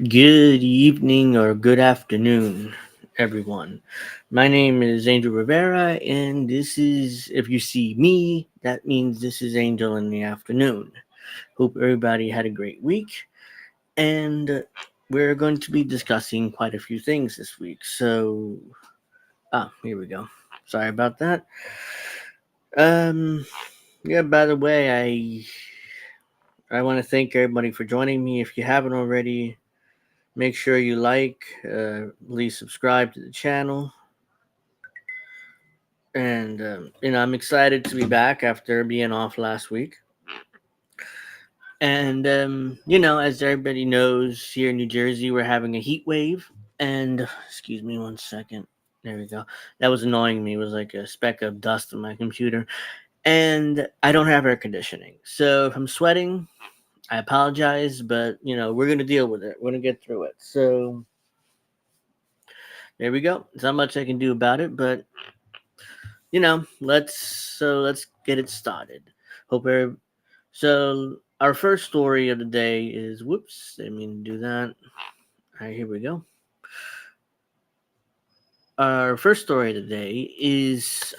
Good evening or good afternoon, everyone. My name is Angel Rivera, and this is, if you see me, that means this is Angel in the afternoon. Hope everybody had a great week, and we're going to be discussing quite a few things this week. Here we go. Sorry about that. Um, by the way, I want to thank everybody for joining me. If you haven't already, make sure you please subscribe to the channel. And, I'm excited to be back after being off last week. And, as everybody knows, here in New Jersey, we're having a heat wave. And, excuse me one second. There we go. That was annoying me. It was like a speck of dust on my computer. And I don't have air conditioning. So if I'm sweating, I apologize. But, we're going to deal with it. We're going to get through it. So there we go. There's not much I can do about it, but let's get it started. Hope every, so our first story of the day is whoops, I didn't mean to do that. All right, here we go. Our first story of the day is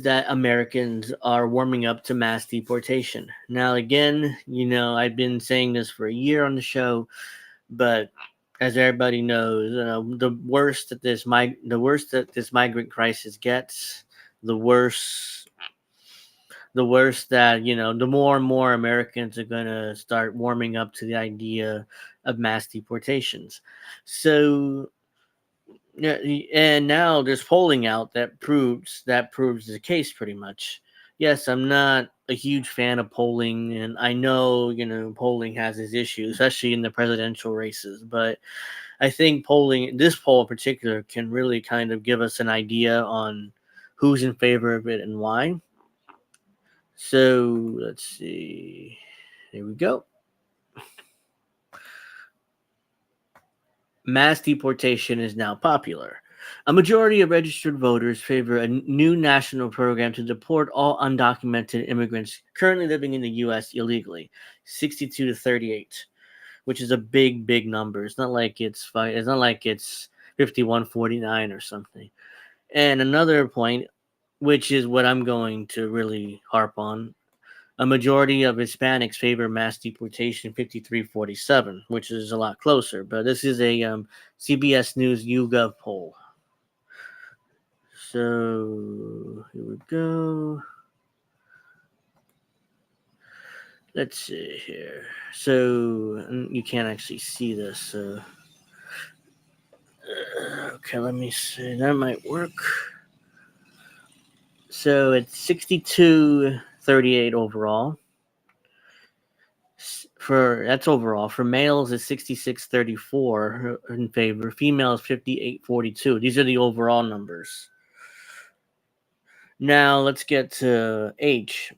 that Americans are warming up to mass deportation. Now again, I've been saying this for a year on the show, but as everybody knows, the worse that this migrant crisis gets, the worse that the more and more Americans are going to start warming up to the idea of mass deportations. So yeah, and now there's polling out that proves the case pretty much. Yes, I'm not a huge fan of polling, and I know polling has its issues, especially in the presidential races. But I think this poll in particular, can really kind of give us an idea on who's in favor of it and why. So let's see. Here we go. Mass deportation is now popular. A majority of registered voters favor a new national program to deport all undocumented immigrants currently living in the U.S. illegally, 62 to 38, which is a big, big number. It's not like it's 51-49 or something. And another point, which is what I'm going to really harp on, a majority of Hispanics favor mass deportation, 53-47, which is a lot closer. But this is a CBS News YouGov poll. So here we go. Let's see here. So you can't actually see this. So okay, let me see. That might work. So it's 62-38 overall. That's overall. For males, it's 66-34 in favor. Females, 58-42. These are the overall numbers. Now let's get to age.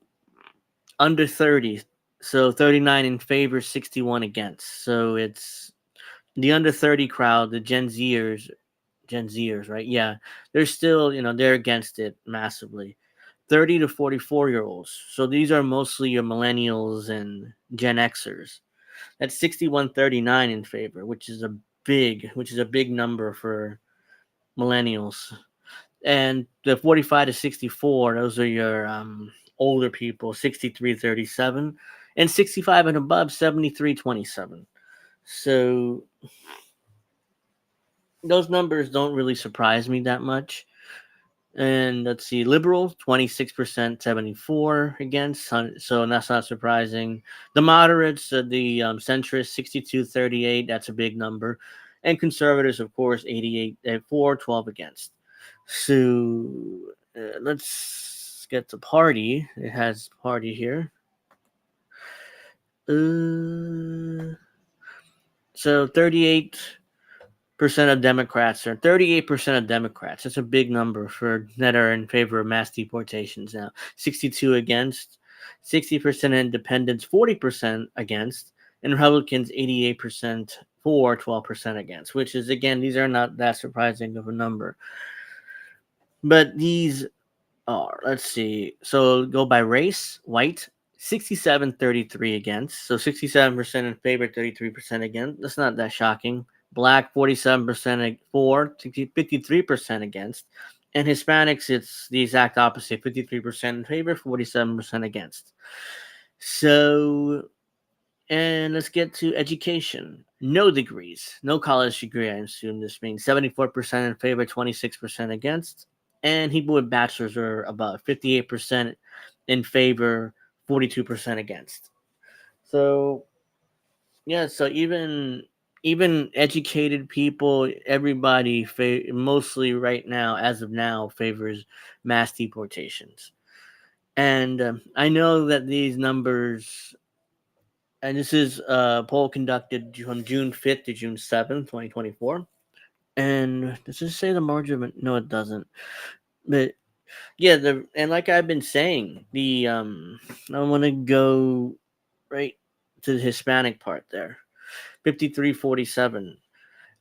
Under 30. So 39 in favor, 61 against. So it's the under 30 crowd, the Gen Zers, right? Yeah. They're still, they're against it massively. 30 to 44-year-olds. So these are mostly your millennials and Gen Xers. That's 61-39 in favor, which is a big number for millennials. And the 45 to 64, those are your older people, 63-37, and 65 and above, 73-27. So those numbers don't really surprise me that much. And let's see, liberal 26%, 74 against, so that's not surprising. The moderates, the centrists, 62-38, that's a big number, and conservatives, of course, 88 for, 12 against. So let's get to party. It has party here. So 38% of Democrats, or 38% of Democrats. That's a big number that are in favor of mass deportations now. 62 against, 60% independents, 40% against, and Republicans 88% for, 12% against. Which is, again, these are not that surprising of a number. But these are, let's see. So go by race: white 67-33 against. So 67% in favor, 33% against. That's not that shocking. Black 47% for, 53% against. And Hispanics, it's the exact opposite, 53% in favor, 47% against. So, and let's get to education. No degrees, no college degree, I assume this means. 74% in favor, 26% against. And people with bachelors are above, 58% in favor, 42% against. So, yeah, so even educated people, everybody mostly right now, as of now, favors mass deportations. And I know that these numbers, and this is a poll conducted from June 5th to June 7th, 2024. And does this say the margin? No, it doesn't. But yeah, and like I've been saying, I want to go right to the Hispanic part there. 53-47.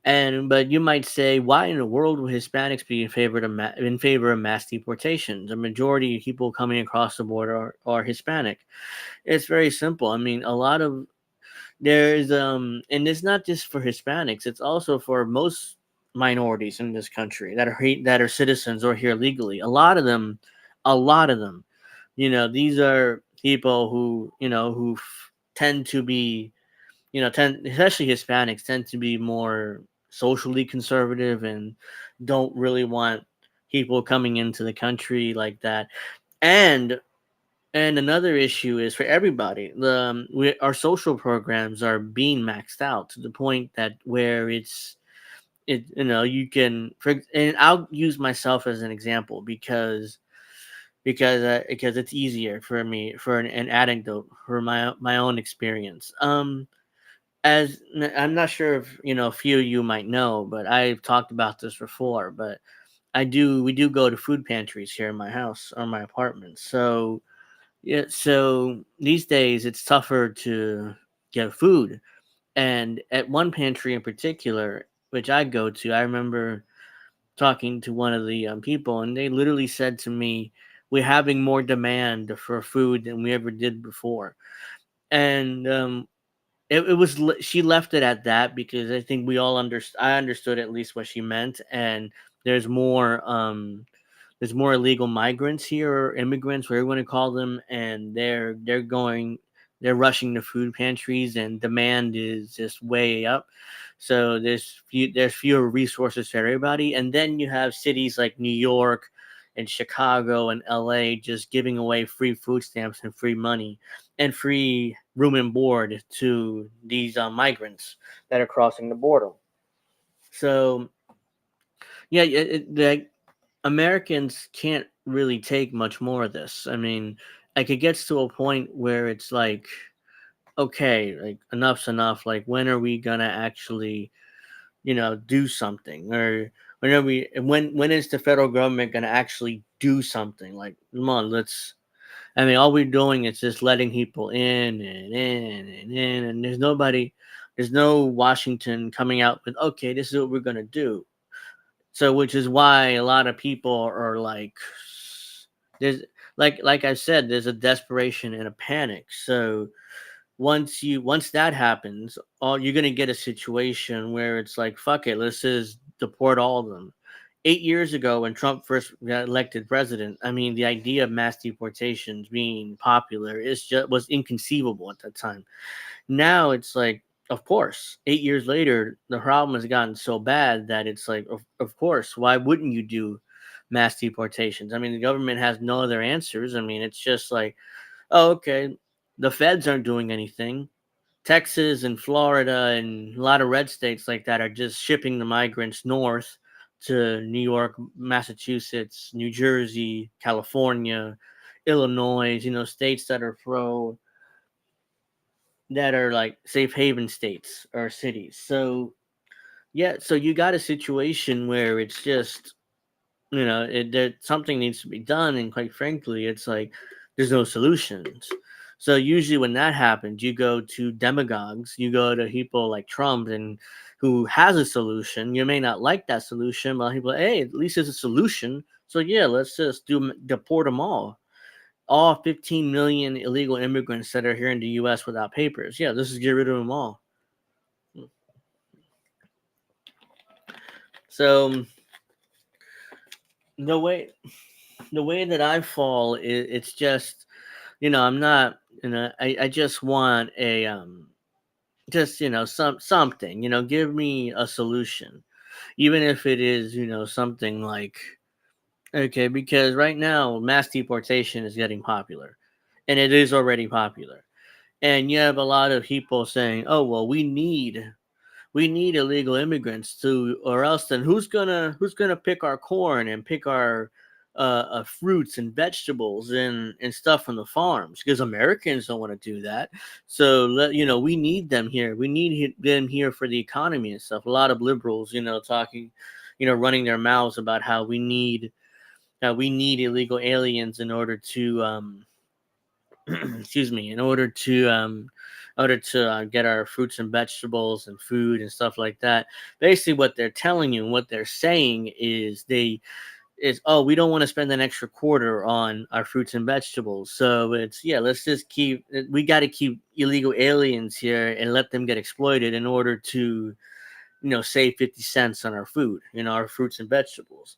And but you might say, why in the world would Hispanics be in favor of mass deportations? The majority of people coming across the border are Hispanic. It's very simple. I mean, a lot of there's and it's not just for Hispanics, it's also for most minorities in this country that are citizens or here legally. A lot of them, these are people who, tend to be, especially Hispanics tend to be more socially conservative and don't really want people coming into the country like that. And another issue is for everybody. Our social programs are being maxed out to the point that where you can, and I'll use myself as an example because it's easier for me for an anecdote for my own experience. As I'm not sure if a few of you might know, but I've talked about this before. But we do go to food pantries here in my house or my apartment. So yeah, so these days it's tougher to get food. And at one pantry in particular, which I go to, I remember talking to one of the people, and they literally said to me, "We're having more demand for food than we ever did before." And she left it at that because I think we all I understood at least what she meant. And there's more there's more illegal migrants here, or immigrants, whatever you want to call them, and they're rushing to food pantries, and demand is just way up. So there's fewer resources for everybody, and then you have cities like New York and Chicago and LA just giving away free food stamps and free money and free room and board to these migrants that are crossing the border. So yeah, like Americans can't really take much more of this. I mean, like it gets to a point where it's like, okay, like enough's enough. Like when are we gonna actually, do something? Or when is the federal government gonna actually do something? Like, come on, let's. I mean, all we're doing is just letting people in and in and in, and there's no Washington coming out with, okay, this is what we're gonna do. So, which is why a lot of people are like, there's like I said, there's a desperation and a panic. So once that happens, all you're gonna get a situation where it's like, fuck it, let's just deport all of them. 8 years ago, when Trump first got elected president, I mean, the idea of mass deportations being popular was inconceivable at that time. Now it's like, of course, 8 years later, the problem has gotten so bad that it's like, of course, why wouldn't you do mass deportations? I mean, the government has no other answers. I mean, it's just like, oh, okay, the feds aren't doing anything. Texas and Florida and a lot of red states like that are just shipping the migrants north to New York, Massachusetts, New Jersey, California, Illinois, states that are like safe haven states or cities. So yeah, so you got a situation where it's just, something needs to be done, and quite frankly, it's like there's no solutions. So usually when that happens, you go to demagogues, you go to people like Trump, and who has a solution. You may not like that solution, but people, hey, at least it's a solution. So yeah, let's just deport them all. all 15 million illegal immigrants that are here in the U.S. without papers. Yeah, this is get rid of them all. So the way that I fall, it's just, I'm not, I just want a just something, give me a solution, even if it is something like, okay, because right now mass deportation is getting popular, and it is already popular, and you have a lot of people saying, oh well, we need illegal immigrants to, or else then who's gonna pick our corn and pick our fruits and vegetables and stuff from the farms, because Americans don't want to do that. So we need them here. We need them here for the economy and stuff. A lot of liberals, talking, running their mouths about how we need illegal aliens in order to excuse me, in order to get our fruits and vegetables and food and stuff like that. Basically, what they're telling you and what they're saying is oh, we don't want to spend an extra quarter on our fruits and vegetables. So let's just we got to keep illegal aliens here and let them get exploited in order to, save 50 cents on our food, our fruits and vegetables.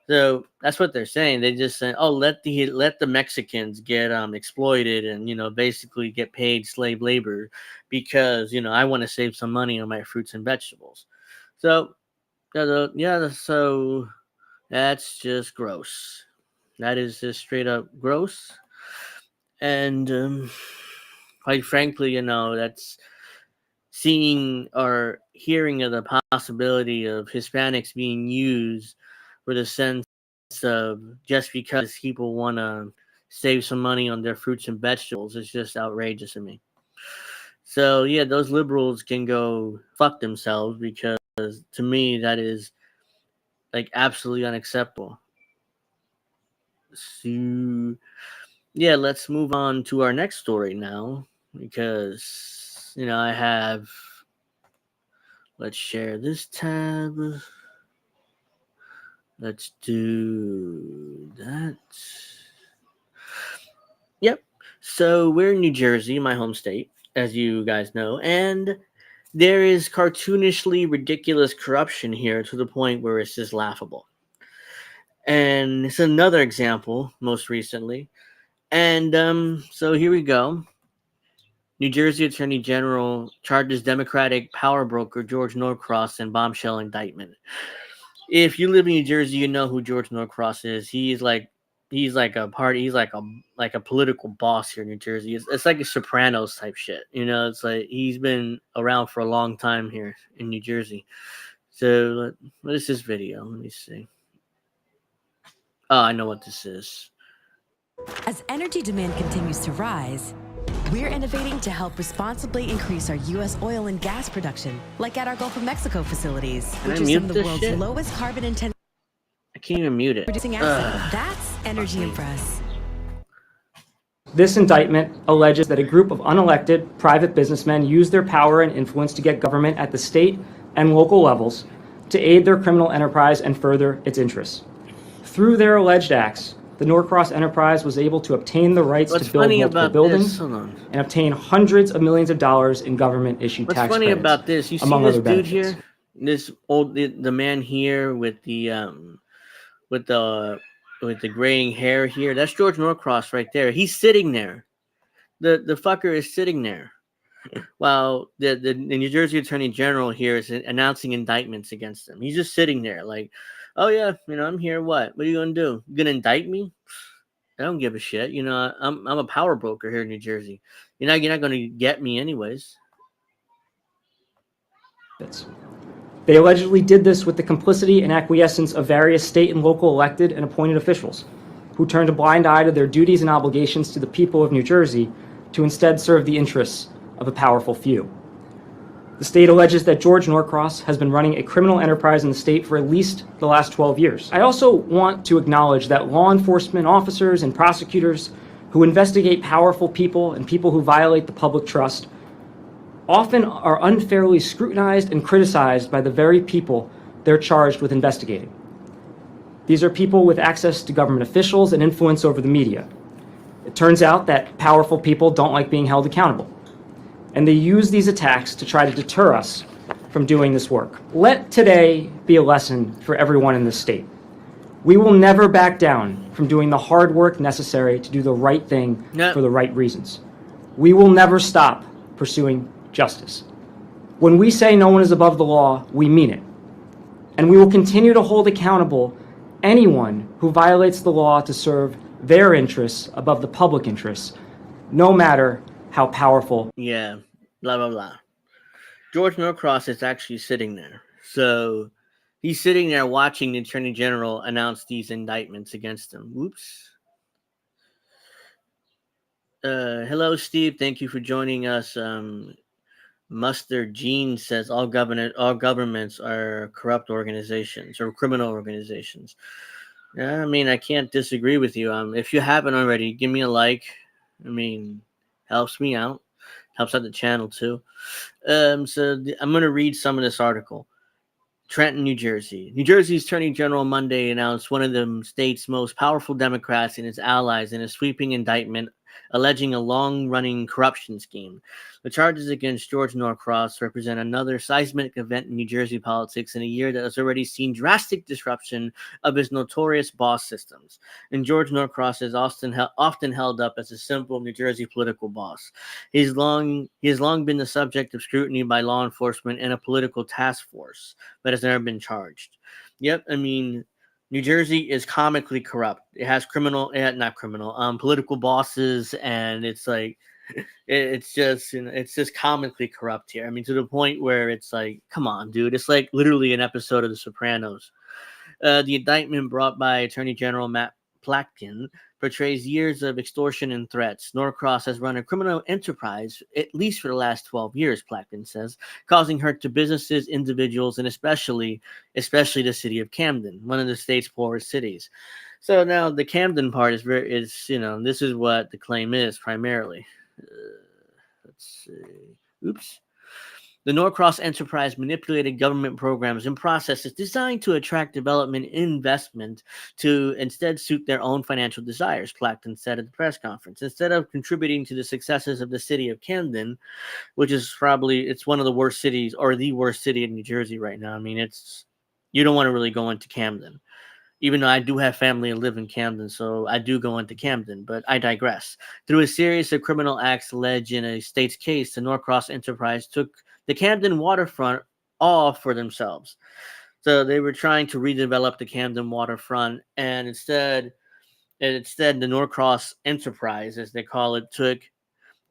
So that's what they're saying. They just say, "Oh, let the Mexicans get exploited and basically get paid slave labor because I want to save some money on my fruits and vegetables." So so that's just gross. That is just straight up gross. And quite frankly, that's seeing or hearing of the possibility of Hispanics being used for the sense of just because people want to save some money on their fruits and vegetables is just outrageous to me. So yeah, those liberals can go fuck themselves, because to me that is like absolutely unacceptable. So yeah, let's move on to our next story now, because I have, let's share this tab. Let's do that. Yep. So we're in New Jersey, my home state, as you guys know, and there is cartoonishly ridiculous corruption here to the point where it's just laughable. And it's another example, most recently. And so here we go. New Jersey Attorney General charges Democratic power broker George Norcross in bombshell indictment. If you live in New Jersey, you know who George Norcross is. He's like a political boss here in New Jersey. It's like a Sopranos type shit. It's like he's been around for a long time here in New Jersey. So what is this video? Let me see. Oh, I know what this is. As energy demand continues to rise, we're innovating to help responsibly increase our U.S. oil and gas production, like at our Gulf of Mexico facilities, which are some of the world's lowest carbon intensity. I can't even mute it. Producing assets. That's Energy Impress. This indictment alleges that a group of unelected private businessmen used their power and influence to get government at the state and local levels to aid their criminal enterprise and further its interests. Through their alleged acts, the Norcross enterprise was able to obtain the rights to build multiple buildings and obtain hundreds of millions of dollars in government-issued tax credits. What's funny about this? You see this dude here, the man here with the graying hair here. That's George Norcross right there. He's sitting there. The fucker is sitting there, while the New Jersey Attorney General here is announcing indictments against him. He's just sitting there like, oh yeah, I'm here. What are you gonna do? You gonna indict me? I don't give a shit. I'm a power broker here in New Jersey. You're not gonna get me anyways. They allegedly did this with the complicity and acquiescence of various state and local elected and appointed officials, who turned a blind eye to their duties and obligations to the people of New Jersey to instead serve the interests of a powerful few. The state alleges that George Norcross has been running a criminal enterprise in the state for at least the last 12 years. I also want to acknowledge that law enforcement officers and prosecutors who investigate powerful people and people who violate the public trust often are unfairly scrutinized and criticized by the very people they're charged with investigating. These are people with access to government officials and influence over the media. It turns out that powerful people don't like being held accountable, and they use these attacks to try to deter us from doing this work. Let today be a lesson for everyone in this state. We will never back down from doing the hard work necessary to do the right thing for the right reasons. We will never stop pursuing justice. When we say no one is above the law, we mean it. And we will continue to hold accountable anyone who violates the law to serve their interests above the public interests, no matter how powerful. Yeah, blah, blah, blah. George Norcross is actually sitting there. So he's sitting there watching the Attorney General announce these indictments against him. Whoops. Hello, Steve. Thank you for joining us. Mustard Gene says all governments are corrupt organizations or criminal organizations. Yeah, I mean, I can't disagree with you. If you haven't already, give me a like. I mean, helps me out. Helps out the channel too. I'm going to read some of this article. Trenton, New Jersey. New Jersey's Attorney General Monday announced one of the state's most powerful Democrats and its allies in a sweeping indictment alleging a long-running corruption scheme. The charges against George Norcross represent another seismic event in New Jersey politics in a year that has already seen drastic disruption of its notorious boss systems. And George Norcross is often held up as a simple New Jersey political boss. He has long been the subject of scrutiny by law enforcement and a political task force, but has never been charged. Yep, I mean, New Jersey is comically corrupt. It has political bosses, and it's like, it's just comically corrupt here. I mean, to the point where it's like, come on, dude. It's like literally an episode of The Sopranos. The indictment brought by Attorney General Matt Platkin portrays years of extortion and threats. Norcross has run a criminal enterprise, at least for the last 12 years, Platkin says, causing hurt to businesses, individuals, and especially the city of Camden, one of the state's poorest cities. So now the Camden part is this is what the claim is primarily. Let's see. Oops. The Norcross enterprise manipulated government programs and processes designed to attract development investment to instead suit their own financial desires, Platkin said at the press conference. Instead of contributing to the successes of the city of Camden, which is it's one of the worst cities, or the worst city in New Jersey right now. I mean, you don't want to really go into Camden. Even though I do have family and live in Camden, so I do go into Camden, but I digress. Through a series of criminal acts alleged in a state's case, the Norcross enterprise took the Camden waterfront all for themselves. So they were trying to redevelop the Camden waterfront, and instead the Norcross enterprise, as they call it, took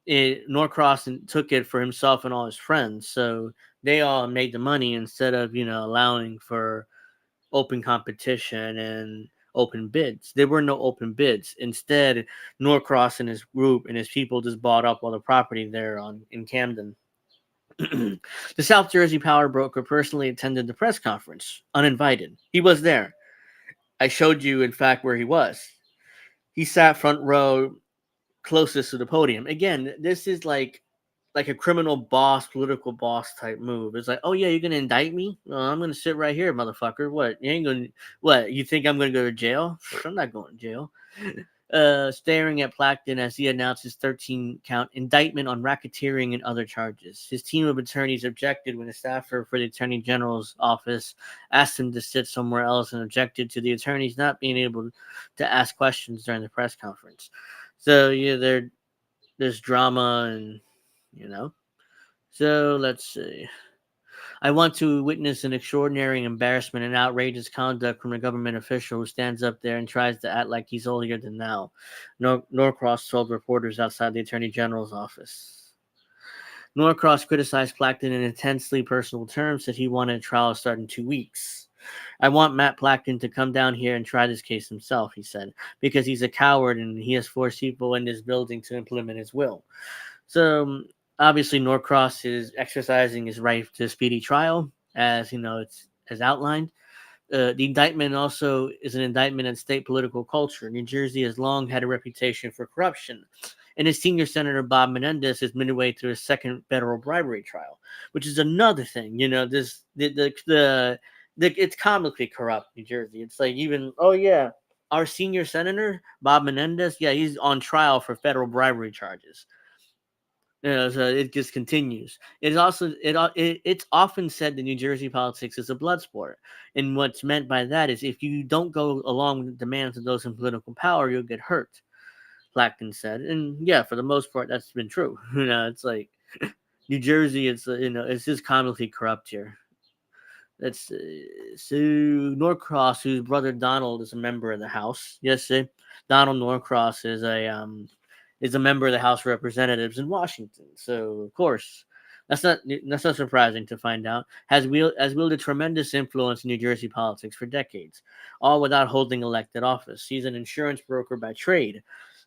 it for himself and all his friends. So they all made the money instead of, allowing for open competition and open bids. There were no open bids. Instead, Norcross and his group and his people just bought up all the property there in Camden. The South Jersey power broker personally attended the press conference, uninvited. He was there. I showed you, in fact, where he was. He sat front row, closest to the podium. Again, this is like a criminal boss, political boss type move. It's like, oh yeah, you're gonna indict me? Well, I'm gonna sit right here, motherfucker. What? You ain't gonna? What? You think I'm gonna go to jail? I'm not going to jail. Staring at Platkin as he announced his 13-count indictment on racketeering and other charges. His team of attorneys objected when a staffer for the Attorney General's office asked him to sit somewhere else and objected to the attorneys not being able to ask questions during the press conference. So yeah, there's drama and. So let's see. I want to witness an extraordinary embarrassment and outrageous conduct from a government official who stands up there and tries to act like he's holier than thou, Norcross told reporters outside the Attorney General's office. Norcross criticized Platkin in intensely personal terms, said he wanted a trial to start in 2 weeks. I want Matt Platkin to come down here and try this case himself, he said, because he's a coward and he has forced people in this building to implement his will. So obviously, Norcross is exercising his right to a speedy trial, as it's as outlined. The indictment also is an indictment on state political culture. New Jersey has long had a reputation for corruption, and his senior senator Bob Menendez is midway through his second federal bribery trial, which is another thing. It's comically corrupt, New Jersey. It's like even our senior senator, Bob Menendez, yeah, he's on trial for federal bribery charges. So it just continues. It's often said that New Jersey politics is a blood sport, and what's meant by that is if you don't go along with the demands of those in political power, you'll get hurt. Clacton said, and yeah, for the most part, that's been true. It's like New Jersey. It's just comically corrupt here. That's so Norcross, whose brother Donald is a member of the House. Yes, Donald Norcross is a member of the House of Representatives in Washington. So of course, that's not surprising to find out. Has wielded tremendous influence in New Jersey politics for decades, all without holding elected office. He's an insurance broker by trade,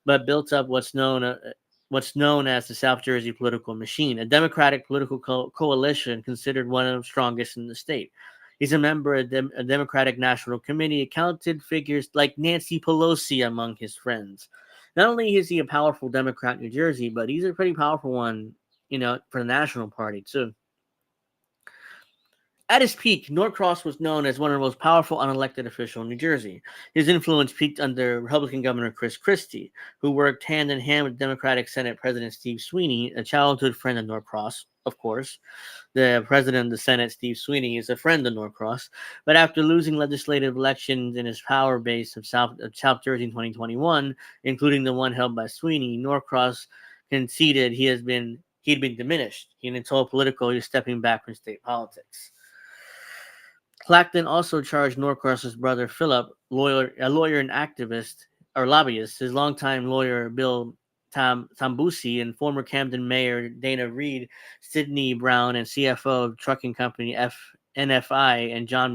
but built up what's known as the South Jersey political machine, a Democratic political coalition considered one of the strongest in the state. He's a member of a Democratic National Committee, counted figures like Nancy Pelosi among his friends. Not only is he a powerful Democrat in New Jersey, but he's a pretty powerful one, for the National Party, too. At his peak, Norcross was known as one of the most powerful unelected officials in New Jersey. His influence peaked under Republican Governor Chris Christie, who worked hand in hand with Democratic Senate President Steve Sweeney, a childhood friend of Norcross, of course. The president of the Senate, Steve Sweeney, is a friend of Norcross, but after losing legislative elections in his power base of South Jersey in 2021, including the one held by Sweeney, Norcross conceded he'd been diminished. He told Politico he was stepping back from state politics. Clacton also charged Norcross's brother Philip, a lawyer and activist or lobbyist, his longtime lawyer Bill Tambusi, and former Camden Mayor Dana Reed, Sidney Brown, and CFO of trucking company NFI, and John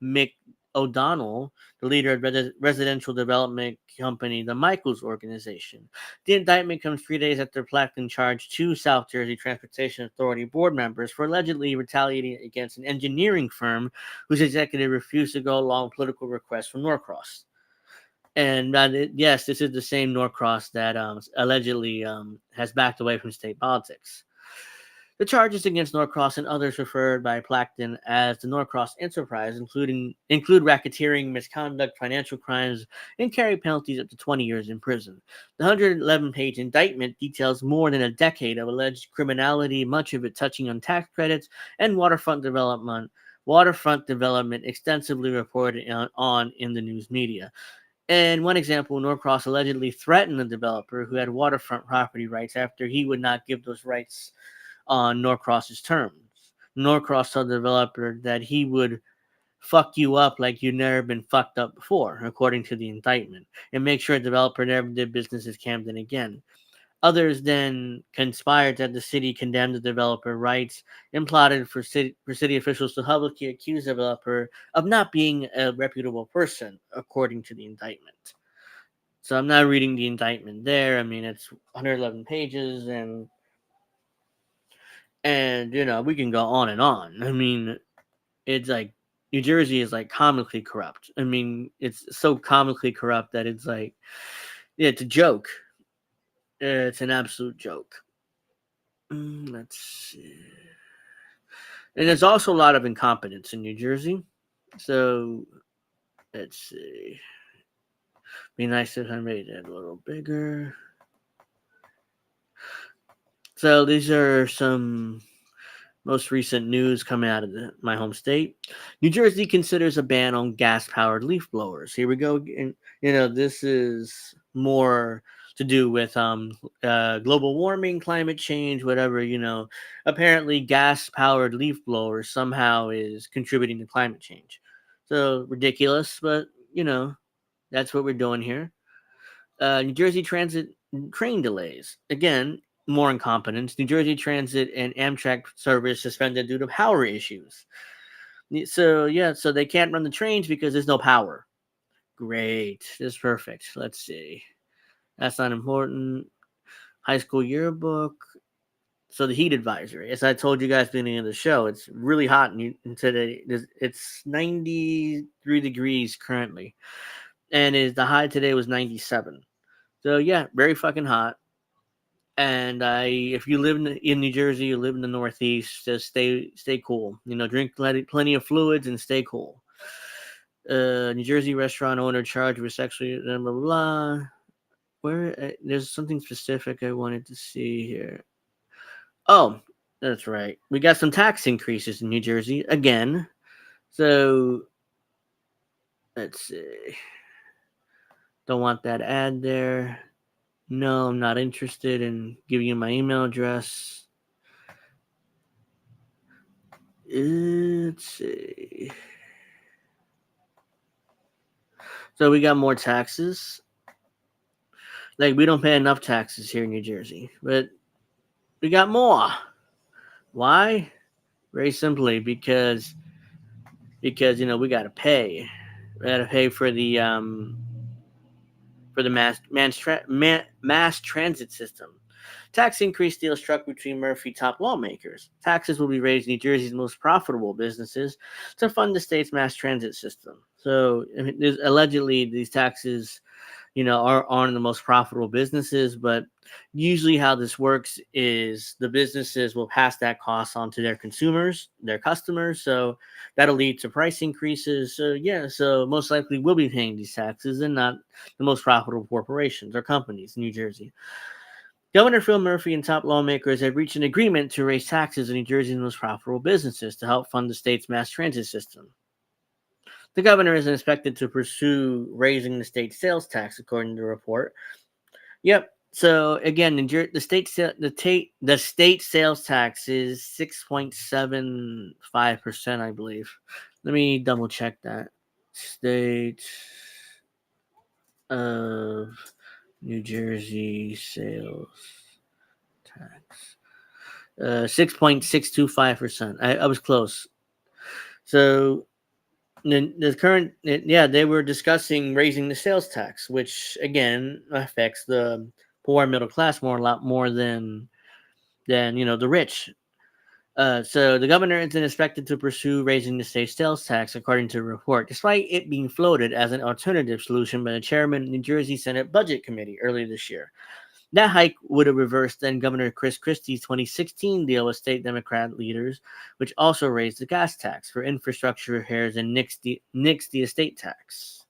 McO'Donnell, the leader of residential development company, the Michaels Organization. The indictment comes 3 days after Clacton charged 2 South Jersey Transportation Authority board members for allegedly retaliating against an engineering firm whose executive refused to go along with political requests from Norcross. And yes, this is the same Norcross that allegedly has backed away from state politics. The charges against Norcross and others referred by Clacton as the Norcross Enterprise include racketeering, misconduct, financial crimes, and carry penalties up to 20 years in prison. The 111-page indictment details more than a decade of alleged criminality, much of it touching on tax credits and waterfront development extensively reported on in the news media. And one example, Norcross allegedly threatened a developer who had waterfront property rights after he would not give those rights on Norcross's terms. Norcross told the developer that he would fuck you up like you've never been fucked up before, according to the indictment, and make sure the developer never did business as Camden again. Others then conspired that the city condemned the developer rights and plotted for city officials to publicly accuse the developer of not being a reputable person, according to the indictment. So I'm not reading the indictment there. I mean, it's 111 pages, and we can go on and on. I mean, it's like New Jersey is like comically corrupt. I mean, it's so comically corrupt that it's like, it's a joke. It's an absolute joke. Let's see. And there's also a lot of incompetence in New Jersey. So, let's see. Be nice if I made it a little bigger. So, these are some most recent news coming out of my home state. New Jersey considers a ban on gas-powered leaf blowers. Here we go. And, this is more to do with global warming, climate change, whatever. Apparently gas-powered leaf blowers somehow is contributing to climate change. So ridiculous, but that's what we're doing here. New Jersey Transit train delays. Again, more incompetence. New Jersey Transit and Amtrak service suspended due to power issues. So they can't run the trains because there's no power. Great. This is perfect. Let's see. That's not important. High school yearbook. So the heat advisory. As I told you guys at the beginning of the show, it's really hot today. It's 93 degrees currently. And the high today was 97. So yeah, very fucking hot. And if you live in New Jersey, you live in the Northeast, just stay cool. Drink plenty of fluids and stay cool. New Jersey restaurant owner charged with sexually blah blah blah. Where there's something specific I wanted to see here. Oh, that's right. We got some tax increases in New Jersey again. So let's see. Don't want that ad there. No, I'm not interested in giving you my email address. Let's see. So we got more taxes. Like, we don't pay enough taxes here in New Jersey, but we got more. Why? Very simply because we got to pay. We got to pay for the mass transit system. Tax increase deal struck between Murphy top lawmakers. Taxes will be raised in New Jersey's most profitable businesses to fund the state's mass transit system. So, allegedly, these taxes, are on the most profitable businesses, but usually how this works is the businesses will pass that cost on to their consumers, their customers. So that'll lead to price increases. So most likely we'll be paying these taxes and not the most profitable corporations or companies in New Jersey. Governor Phil Murphy and top lawmakers have reached an agreement to raise taxes on New Jersey's most profitable businesses to help fund the state's mass transit system. The governor is expected to pursue raising the state sales tax, according to the report. Yep. So again, the state sales tax is 6.75%, I believe. Let me double check that. State of New Jersey sales tax, 6.625%. I was close. So the current, they were discussing raising the sales tax, which again affects the poor middle class a lot more than the rich. So the governor isn't expected to pursue raising the state sales tax, according to the report, despite it being floated as an alternative solution by the chairman of the New Jersey Senate Budget Committee earlier this year. That hike would have reversed then Governor Chris Christie's 2016 deal with state Democrat leaders, which also raised the gas tax for infrastructure repairs and nixed the estate tax.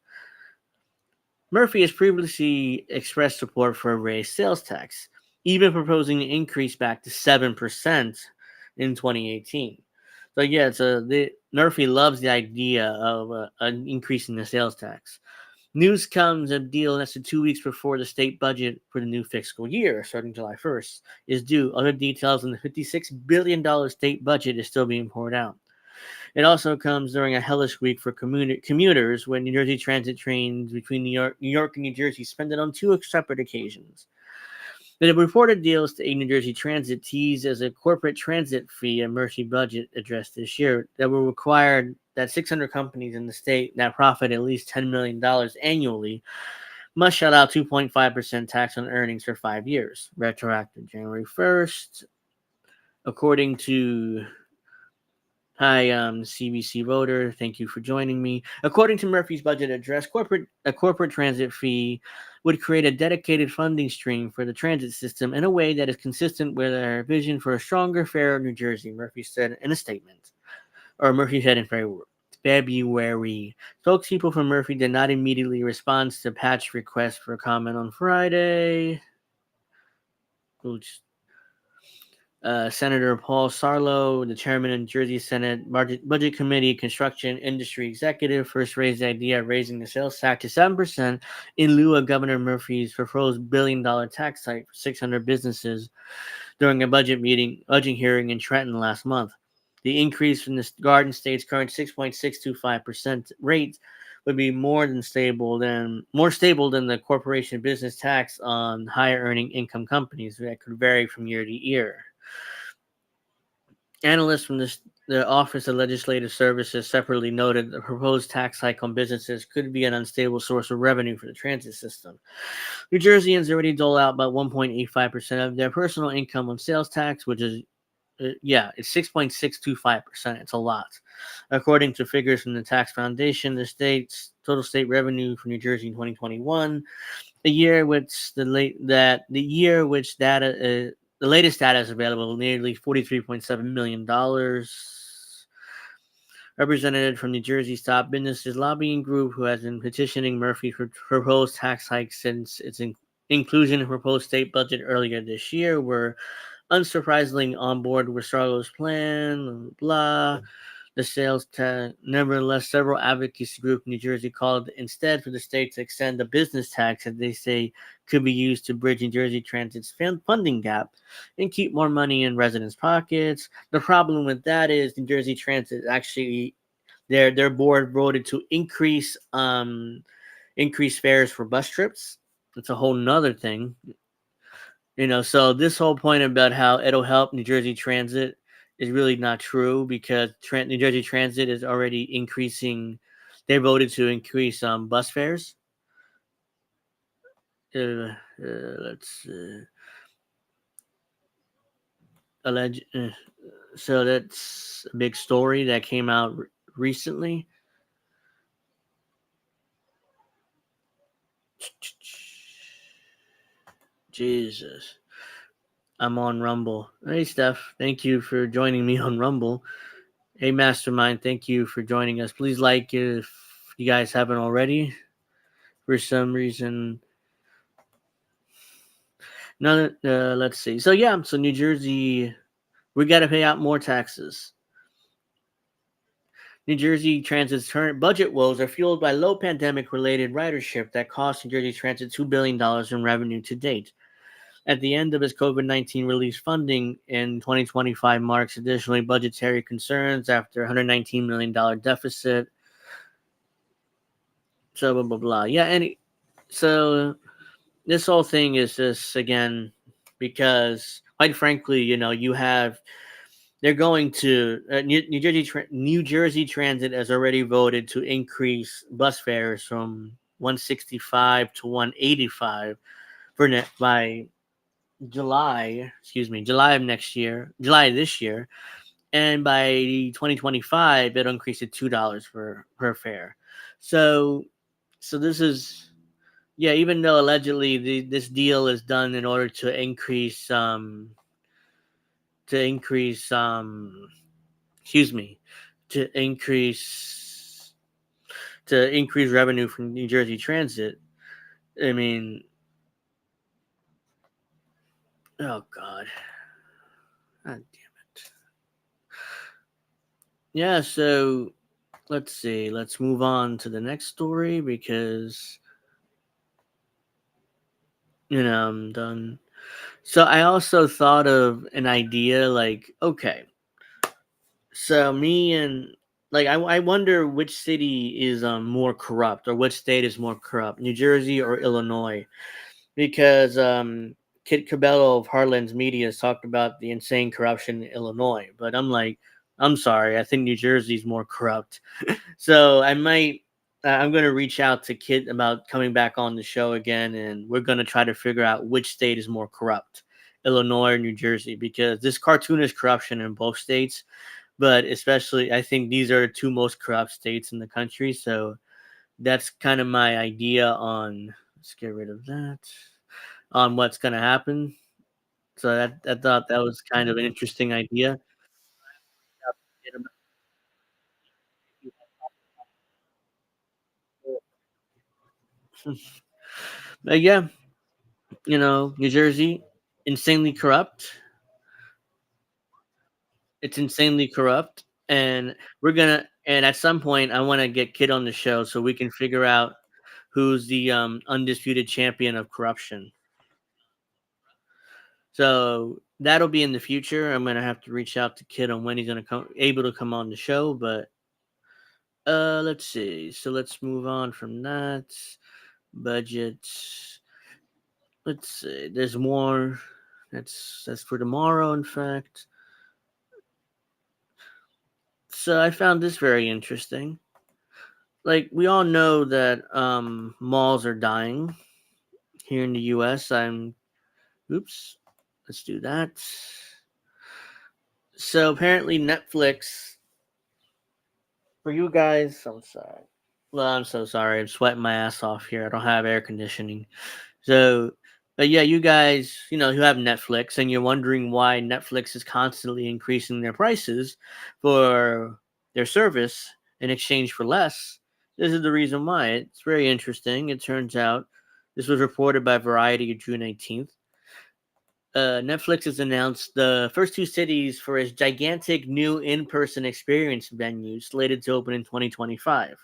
Murphy has previously expressed support for a raised sales tax, even proposing an increase back to 7% in 2018. So Murphy loves the idea of an increase in the sales tax. News comes a deal less than 2 weeks before the state budget for the new fiscal year, starting July 1st, is due. Other details on the $56 billion state budget is still being poured out. It also comes during a hellish week for commuters when New Jersey Transit trains between New York and New Jersey suspended on two separate occasions. The reported deals to aid New Jersey Transit teased as a corporate transit fee and Murphy budget address this year that will require that 600 companies in the state that profit at least $10 million annually must shell out 2.5% tax on earnings for 5 years, retroactive January 1st. According to CBC Voter, thank you for joining me. According to Murphy's budget address, a corporate transit fee would create a dedicated funding stream for the transit system in a way that is consistent with our vision for a stronger, fairer New Jersey, Murphy said in a statement. Murphy said in February. Spokespeople from Murphy did not immediately respond to Patch's request for comment on Friday. Senator Paul Sarlo, the chairman of the Jersey Senate Budget Committee Construction Industry Executive, first raised the idea of raising the sales tax to 7% in lieu of Governor Murphy's proposed $1 billion tax hike for 600 businesses during a budget hearing in Trenton last month. The increase from the Garden State's current 6.625% rate would be more stable than the corporation business tax on higher earning income companies that could vary from year to year. Analysts from the Office of Legislative Services separately noted the proposed tax hike on businesses could be an unstable source of revenue for the transit system. New Jerseyans already dole out about 1.85% of their personal income on sales tax, which is it's 6.625%. It's a lot. According to figures from the Tax Foundation, the state's total state revenue for New Jersey in 2021, the latest data is available, nearly $43.7 million. representative from New Jersey's top businesses lobbying group, who has been petitioning Murphy for proposed tax hikes since its inclusion in proposed state budget earlier this year, were unsurprisingly on board with Sargo's plan. Blah. The sales tax. Nevertheless, several advocacy groups in New Jersey called instead for the state to extend the business tax that they say could be used to bridge New Jersey Transit's funding gap and keep more money in residents' pockets. The problem with that is New Jersey Transit actually their board voted to increase fares for bus trips. It's a whole nother thing. So this whole point about how it'll help New Jersey Transit is really not true, because New Jersey Transit is already increasing. They voted to increase bus fares. Let's allege. So that's a big story that came out recently. Jesus. I'm on Rumble. Hey, Steph. Thank you for joining me on Rumble. Hey, Mastermind. Thank you for joining us. Please like if you guys haven't already. For some reason. No, let's see. So, New Jersey, we got to pay out more taxes. New Jersey Transit's current budget woes are fueled by low pandemic-related ridership that cost New Jersey Transit $2 billion in revenue to date. At the end of its COVID-19 relief funding in 2025 marks additionally budgetary concerns after $119 million deficit. So, blah, blah, blah. Yeah, so this whole thing is just, again, because, quite frankly, they're going to New Jersey Transit has already voted to increase bus fares from $165 to $185 by July of this year, and by 2025 it'll increase to $2 per fare. So this is, even though allegedly this deal is done in order to increase revenue from New Jersey Transit. I mean, oh God damn it. Yeah, so let's see. Let's move on to the next story, because I'm done. So I also thought of an idea, like, okay, so I wonder which city is more corrupt, or which state is more corrupt, New Jersey or Illinois, because Kit Cabello of Heartland's Media has talked about the insane corruption in Illinois, but I'm sorry, I think New Jersey is more corrupt. So I'm going to reach out to Kit about coming back on the show again, and we're going to try to figure out which state is more corrupt, Illinois or New Jersey, because this cartoonish corruption in both states, but especially I think these are the two most corrupt states in the country. So that's kind of my idea on, let's get rid of that, on what's going to happen. So I thought that was kind of an interesting idea. But yeah, New Jersey, insanely corrupt. It's insanely corrupt. And and at some point, I want to get Kid on the show so we can figure out who's the undisputed champion of corruption. So that'll be in the future. I'm gonna have to reach out to Kid on when he's able to come on the show. But let's see. So let's move on from that. Budget. Let's see. There's more. That's for tomorrow, in fact. So I found this very interesting. Like, we all know that malls are dying here in the US. Let's do that. So apparently Netflix, for you guys, I'm sorry. Well, I'm so sorry. I'm sweating my ass off here. I don't have air conditioning. So, but yeah, you guys, who have Netflix, and you're wondering why Netflix is constantly increasing their prices for their service. in exchange for less. This is the reason why. It's very interesting. It turns out this was reported by Variety June 18th. Netflix has announced the first two cities for its gigantic new in-person experience venue slated to open in 2025.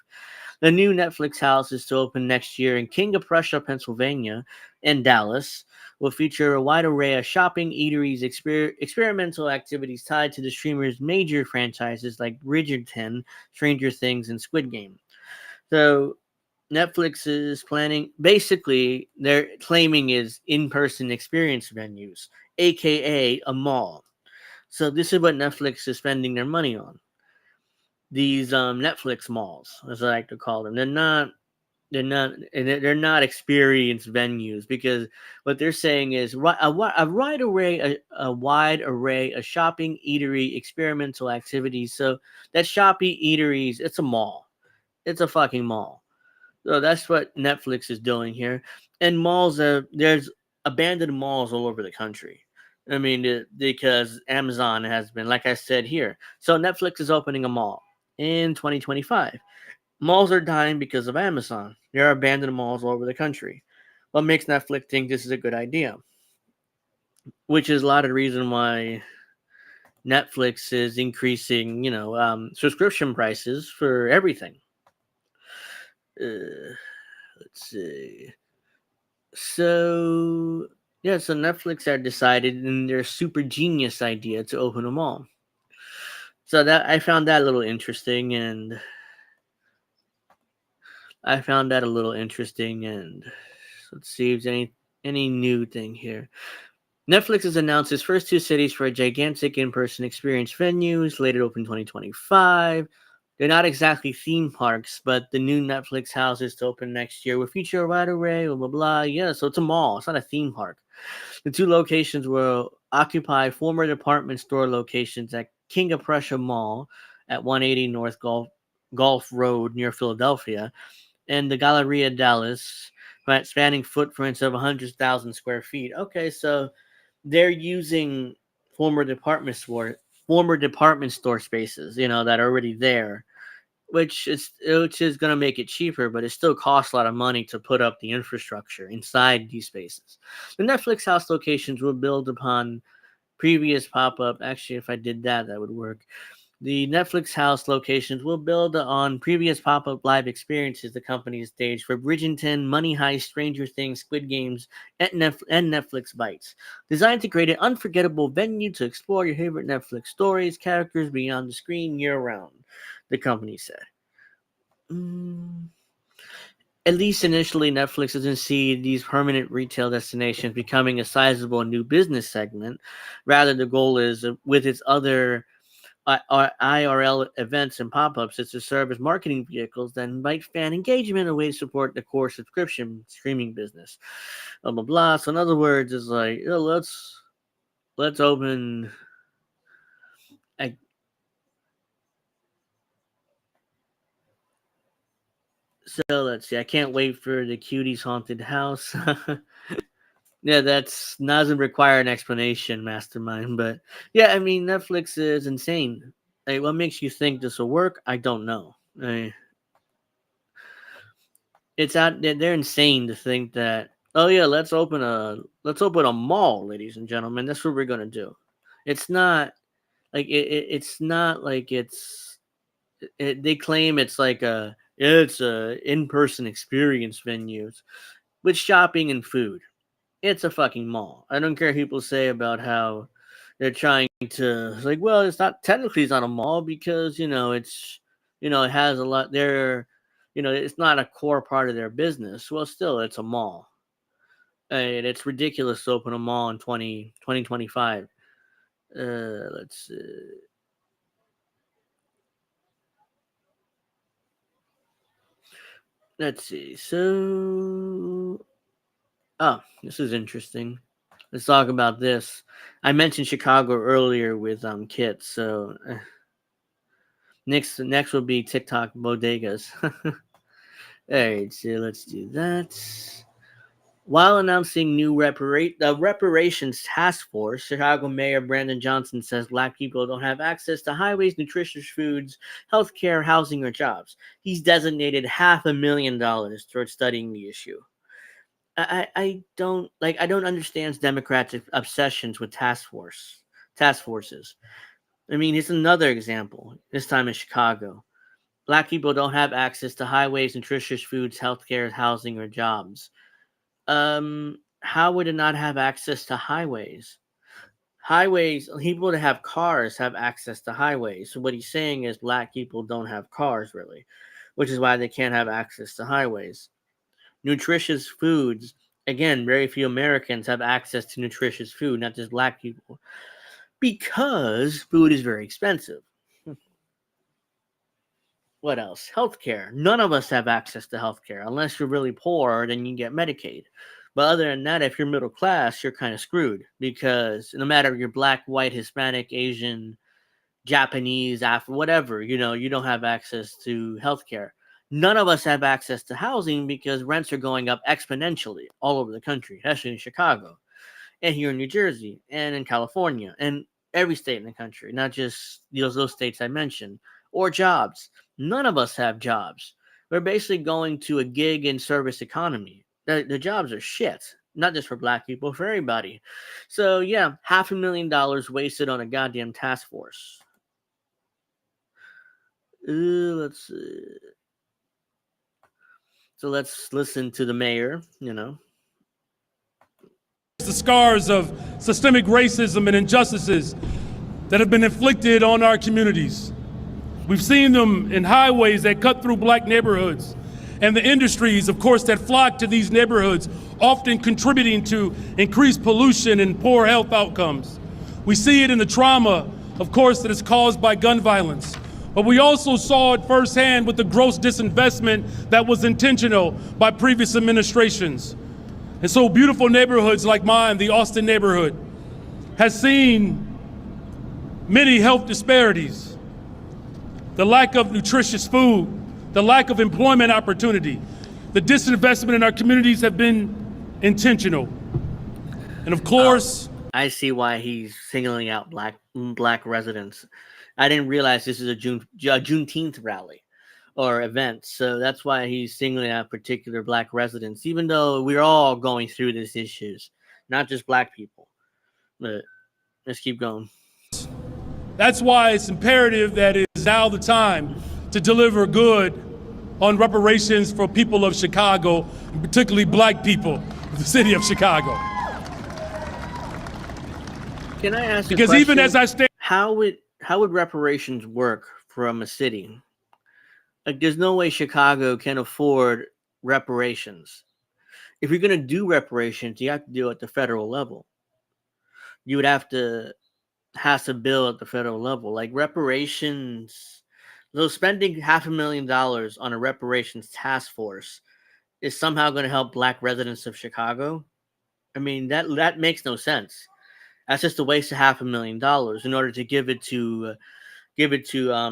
The new Netflix house is to open next year in King of Prussia, Pennsylvania, and Dallas. Will feature a wide array of shopping, eateries, experimental activities tied to the streamer's major franchises like Bridgerton, Stranger Things, and Squid Game. So Netflix is planning, basically, they're claiming is in-person experience venues, aka a mall. So this is what Netflix is spending their money on. These Netflix malls, as I like to call them. They're not experience venues, because what they're saying is a wide array of shopping, eatery, experimental activities. So that shopping, eateries, it's a mall. It's a fucking mall. So that's what Netflix is doing here. And malls there's abandoned malls all over the country. I mean, because Amazon has been, like I said here. So Netflix is opening a mall in 2025. Malls are dying because of Amazon. There are abandoned malls all over the country. What makes Netflix think this is a good idea? Which is a lot of the reason why Netflix is increasing, subscription prices for everything. Let's see. So Netflix had decided in their super genius idea to open a mall. So that I found that a little interesting, and let's see if there's any new thing here. Netflix has announced its first two cities for a gigantic in-person experience venue, slated open 2025. They're not exactly theme parks, but the new Netflix houses to open next year will feature a wide array, blah, blah, blah. Yeah, so it's a mall. It's not a theme park. The two locations will occupy former department store locations at King of Prussia Mall at 180 North Gulf Road near Philadelphia, and the Galleria Dallas, spanning footprints of 100,000 square feet. Okay, so they're using former department store spaces, that are already there, which is going to make it cheaper, but it still costs a lot of money to put up the infrastructure inside these spaces. The Netflix house locations will build upon previous pop-up. Actually, if I did that, that would work. The Netflix house locations will build on previous pop-up live experiences the company has staged for Bridgerton, Money Heist, Stranger Things, Squid Games, and Netflix Bites. Designed to create an unforgettable venue to explore your favorite Netflix stories, characters beyond the screen year-round, the company said. At least initially, Netflix doesn't see these permanent retail destinations becoming a sizable new business segment. Rather, the goal is, with its other IRL events and pop-ups, is to serve as marketing vehicles that invite fan engagement in a way to support the core subscription streaming business. Blah blah blah. So in other words, it's like, let's open. So let's see. I can't wait for the Cuties Haunted House. Yeah, that's doesn't require an explanation, Mastermind. But yeah, I mean, Netflix is insane. Like, what makes you think this will work? I don't know. It's out. They're insane to think that. Oh yeah, let's open a mall, ladies and gentlemen. That's what we're gonna do. It's not like it's not like they claim it's like it's a in-person experience venues with shopping and food. It's a fucking mall. I don't care what people say about how they're trying to, it's like, well, it's not technically, it's not a mall because it's it has a lot there. It's not a core part of their business. Well, still, it's a mall, and it's ridiculous to open a mall in 2025. Let's see. So, this is interesting. Let's talk about this. I mentioned Chicago earlier with Kit, so next will be TikTok bodegas. All right, so let's do that. While announcing new reparations task force, Chicago Mayor Brandon Johnson says black people don't have access to highways, nutritious foods, healthcare, housing, or jobs. He's designated $500,000 towards studying the issue. I don't understand Democrats' obsessions with task forces. I mean, here's another example. This time in Chicago, black people don't have access to highways, nutritious foods, healthcare, housing, or jobs. How would it not have access to highways? Highways, people that have cars have access to highways. So what he's saying is black people don't have cars really, which is why they can't have access to highways. Nutritious foods, again, very few Americans have access to nutritious food, not just black people, because food is very expensive. What else? Healthcare. None of us have access to healthcare. Unless you're really poor, then you get Medicaid. But other than that, if you're middle class, you're kind of screwed because no matter if you're black, white, Hispanic, Asian, Japanese, whatever, you don't have access to healthcare. None of us have access to housing because rents are going up exponentially all over the country, especially in Chicago and here in New Jersey and in California and every state in the country, not just those states I mentioned, or jobs. None of us have jobs. We're basically going to a gig and service economy. The jobs are shit, not just for black people, for everybody. So yeah, $500,000 wasted on a goddamn task force. Let's see. So let's listen to the mayor, The scars of systemic racism and injustices that have been inflicted on our communities. We've seen them in highways that cut through black neighborhoods and the industries, of course, that flock to these neighborhoods, often contributing to increased pollution and poor health outcomes. We see it in the trauma, of course, that is caused by gun violence. But we also saw it firsthand with the gross disinvestment that was intentional by previous administrations. And so beautiful neighborhoods like mine, the Austin neighborhood, has seen many health disparities, the lack of nutritious food, the lack of employment opportunity. The disinvestment in our communities have been intentional. And of course, I see why he's singling out black residents. I didn't realize this is a Juneteenth rally or event, so that's why he's singling out particular black residents, even though we're all going through these issues, not just black people. But let's keep going. That's why it's imperative that it is now the time to deliver good on reparations for people of Chicago, and particularly black people of the city of Chicago. Can I ask because a even as I stand, how would reparations work from a city? Like, there's no way Chicago can afford reparations. If you're going to do reparations, you have to do it at the federal level. You would have to bill at the federal level. Like reparations, though spending $500,000 on a reparations task force is somehow going to help black residents of Chicago. I mean, that makes no sense. That's just a waste of $500,000 in order to give it to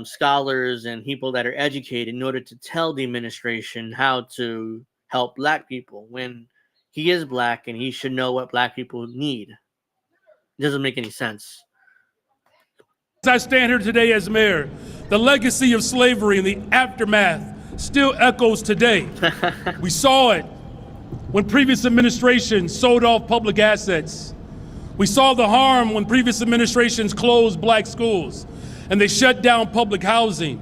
scholars and people that are educated in order to tell the administration how to help black people when he is black and he should know what black people need. It doesn't make any sense. As I stand here today as mayor, the legacy of slavery and the aftermath still echoes today. We saw it when previous administrations sold off public assets. We saw the harm when previous administrations closed black schools and they shut down public housing,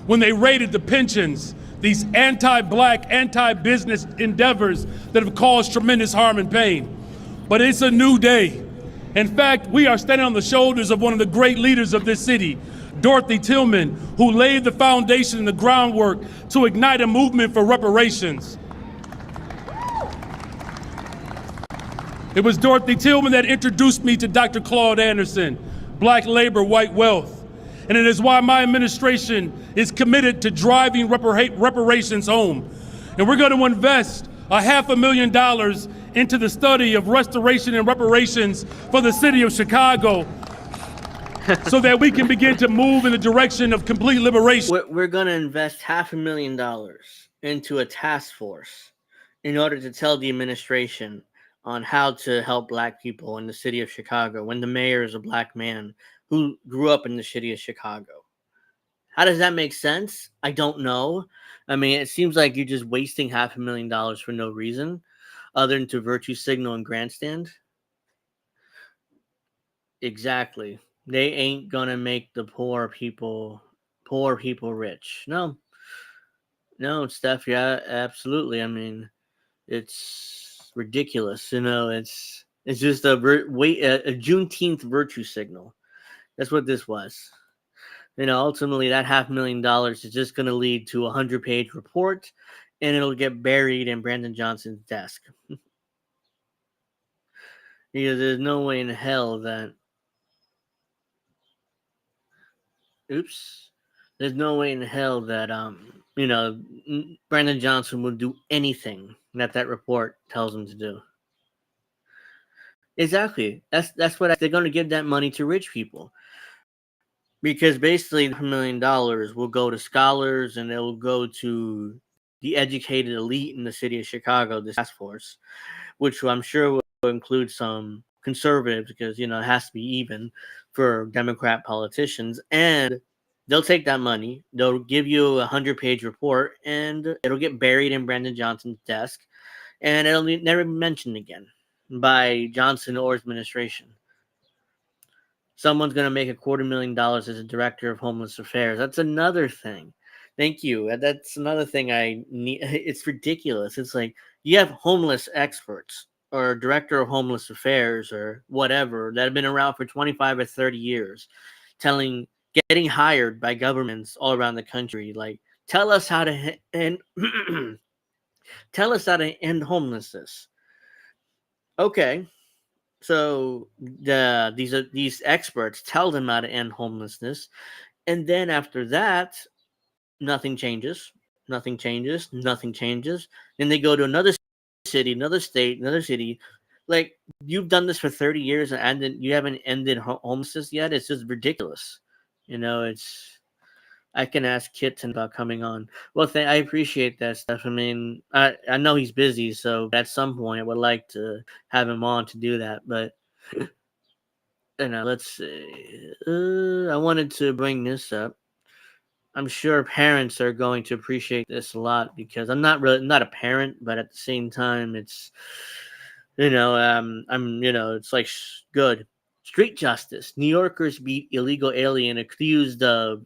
when they raided the pensions, these anti-black, anti-business endeavors that have caused tremendous harm and pain. But it's a new day. In fact, we are standing on the shoulders of one of the great leaders of this city, Dorothy Tillman, who laid the foundation and the groundwork to ignite a movement for reparations. It was Dorothy Tillman that introduced me to Dr. Claude Anderson, Black Labor, White Wealth. And it is why my administration is committed to driving reparations home. And we're going to invest $500,000 into the study of restoration and reparations for the city of Chicago so that we can begin to move in the direction of complete liberation. We're going to invest $500,000 into a task force in order to tell the administration on how to help black people in the city of Chicago when the mayor is a black man who grew up in the city of Chicago. How does that make sense? I don't know. I mean, it seems like you're just wasting $500,000 for no reason other than to virtue signal and grandstand. Exactly. They ain't gonna make the poor people rich. No, Steph. Yeah, absolutely. I mean, it's ridiculous. It's just a Juneteenth virtue signal. That's what this was. Ultimately, that $500,000 is just going to lead to a 100-page report, and it'll get buried in Brandon Johnson's desk. Because there's no way in hell that. There's no way in hell that Brandon Johnson will do anything that report tells him to do. Exactly. That's what they're going to give that money to rich people. Because basically $1 million will go to scholars and it will go to the educated elite in the city of Chicago, this task force, which I'm sure will include some conservatives because, it has to be even for Democrat politicians. And they'll take that money. They'll give you a 100-page report and it'll get buried in Brandon Johnson's desk and it'll never be mentioned again by Johnson or his administration. Someone's going to make $250,000 as a director of homeless affairs. That's another thing. Thank you. That's another thing I need. It's ridiculous. It's like you have homeless experts or director of homeless affairs or whatever that have been around for 25 or 30 years getting hired by governments all around the country. Like, tell us how to end homelessness. Okay. So these experts tell them how to end homelessness, and then after that, nothing changes. Then they go to another city, another state, another city. Like, you've done this for 30 years and you haven't ended homelessness yet. It's just ridiculous. I can ask Kitten about coming on. Well, I appreciate that, Steph. I mean, I know he's busy, so at some point I would like to have him on to do that. But, let's see. I wanted to bring this up. I'm sure parents are going to appreciate this a lot because I'm not a parent, but at the same time, it's, it's like good. Street justice. New Yorkers beat illegal alien accused of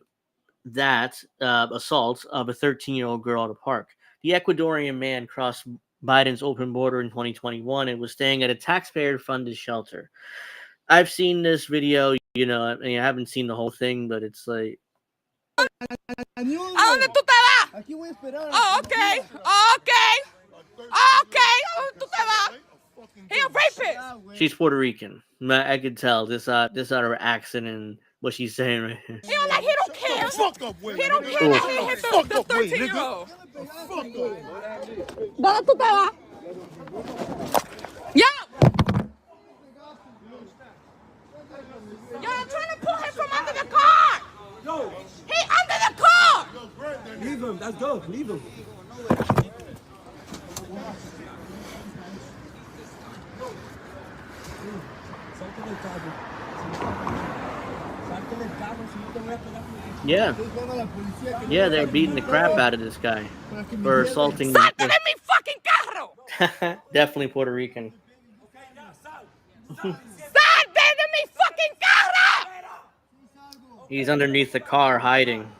assault of a 13-year-old girl at a park. The Ecuadorian man crossed Biden's open border in 2021 and was staying at a taxpayer-funded shelter. I've seen this video, I haven't seen the whole thing, but it's like... ¿A dónde tú te vas? Aquí voy a esperar. Oh, okay. Okay. Okay. ¿A dónde tú te vas? He a rapist. She's Puerto Rican. I could tell this out her accent and what she's saying right here. He don't care. He don't care that he hit the 13-year-old. ¿Dónde tú te vas? Yo! Yo, I'm trying to pull him from under the car. Yo. He under the car. Leave him. That's good. Leave him. Yeah, they're beating the crap out of this guy for assaulting. Salte de mi fucking carro. Definitely Puerto Rican. Salte de mi fucking carro. He's underneath the car hiding.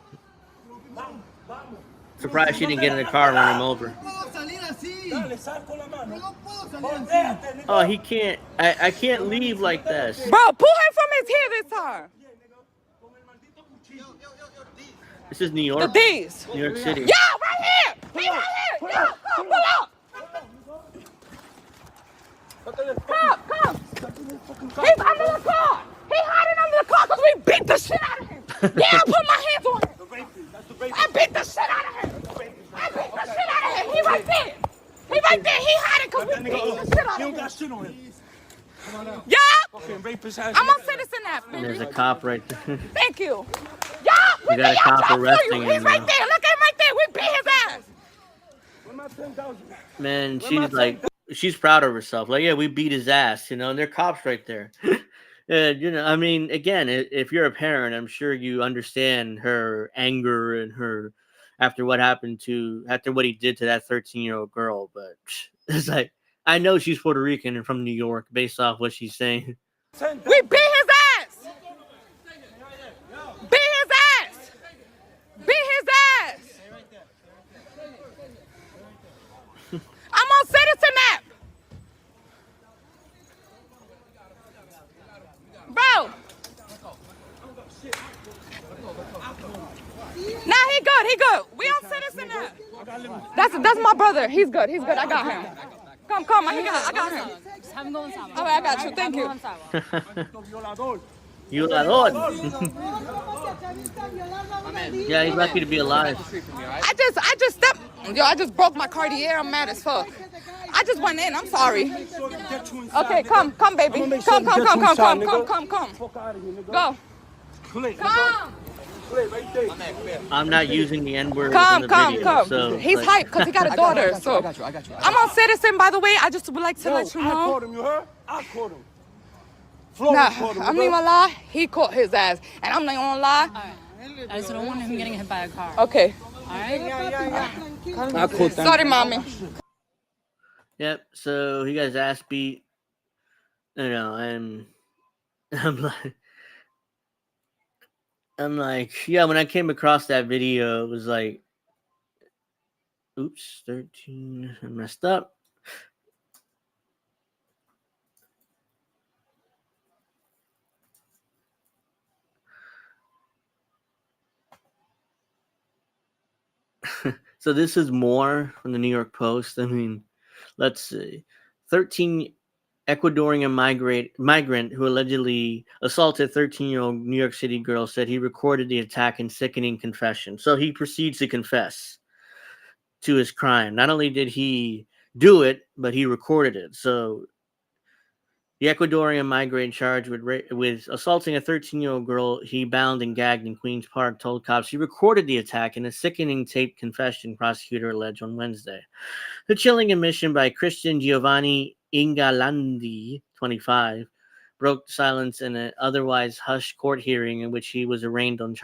Surprised she didn't get in the car and run him over. Oh, he can't. I can't leave like this. Bro, pull him from his hair this time. This is New York. The D's. New York City. Yeah, right here. He right here. Yeah, come, pull up. Come. He's under the car. He hiding under the car because we beat the shit out of him. Yeah, I put my hands on him. I beat the shit out of him. He right there. He hiding because we beat the shit out of him. You don't got shit on him. Yeah. Fucking rapist has I'm on citizen app, baby. There's a cop right there. Thank you. Yeah, we got a beat cop your job arresting for you. him He's right now. there. Look at him right there. We beat his ass. Man, she's proud of herself. Like, yeah, we beat his ass, you know, and there are cops right there. And, you know, I mean, again, if you're a parent, I'm sure you understand her anger and her after what he did to that 13-year-old girl. But it's like, I know she's Puerto Rican and from New York based off what she's saying. We beat his ass. Beat his ass. Beat his ass. I'm on Citizen app. Bro. Nah, he good. We on Citizen app. That's my brother. He's good. I got him. Come. I got him. All right, I got you. Thank you. Violador. Yeah, he's lucky to be alive. I just stepped. Yo, I just broke my Cartier. I'm mad as fuck. I just went in. I'm sorry. Okay, come, baby. Come. Go. Come. I'm not using the N-word. Come. So he's hyped because he got a daughter. So I got you. I'm on Citizen, by the way. I just would like to let you know. I caught him, you heard? I caught him. Nah, I'm not gonna lie. He caught his ass. And I'm not gonna lie. I just don't want him getting hit by a car. Okay. All right? I caught them. Sorry, mommy. Yep. So he got his ass beat. You know, and I'm like, yeah. When I came across that video, it was like, oops, 13. I messed up. So this is more from the New York Post. I mean, let's see. 13 Ecuadorian migrant who allegedly assaulted 13-year-old New York City girl said he recorded the attack in sickening confession. So he proceeds to confess to his crime. Not only did he do it, but he recorded it. So the Ecuadorian migrant charged with assaulting a 13-year-old girl he bound and gagged in Queens Park told cops he recorded the attack in a sickening taped confession, prosecutor alleged on Wednesday. The chilling admission by Christian Giovanni Ingalandi, 25, broke silence in an otherwise hushed court hearing in which he was arraigned on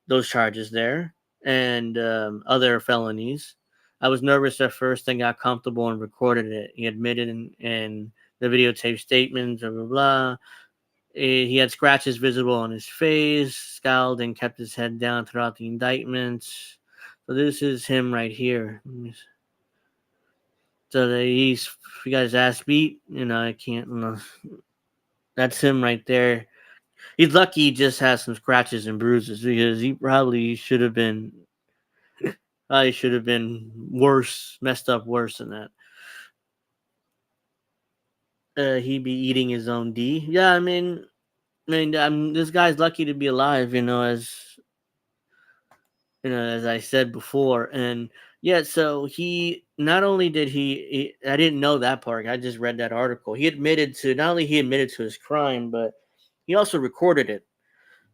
those charges there and other felonies. I was nervous at first and got comfortable and recorded it. He admitted in the videotape statements, blah, blah, blah. He had scratches visible on his face, scowled, and kept his head down throughout the indictments. So this is him right here. So he got his ass beat. You know, I can't. No. That's him right there. He's lucky he just has some scratches and bruises because he probably should have been. Worse, messed up worse than that. He'd be eating his own D. Yeah, I mean, this guy's lucky to be alive. As I said before, and yeah. So he not only did I didn't know that part. I just read that article. He admitted to his crime, but he also recorded it.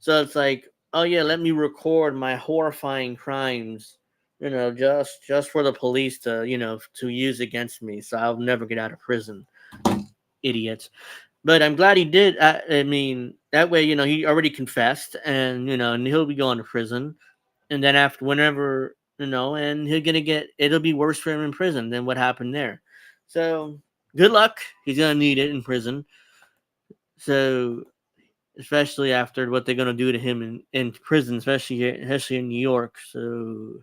So it's like, oh yeah, let me record my horrifying crimes. Just for the police to use against me, so I'll never get out of prison. Idiots. But I'm glad he did. I mean, that way, he already confessed, and and he'll be going to prison, and then after whenever, and it'll be worse for him in prison than what happened there. So good luck. He's gonna need it in prison. So especially after what they're gonna do to him in prison, especially in New York. So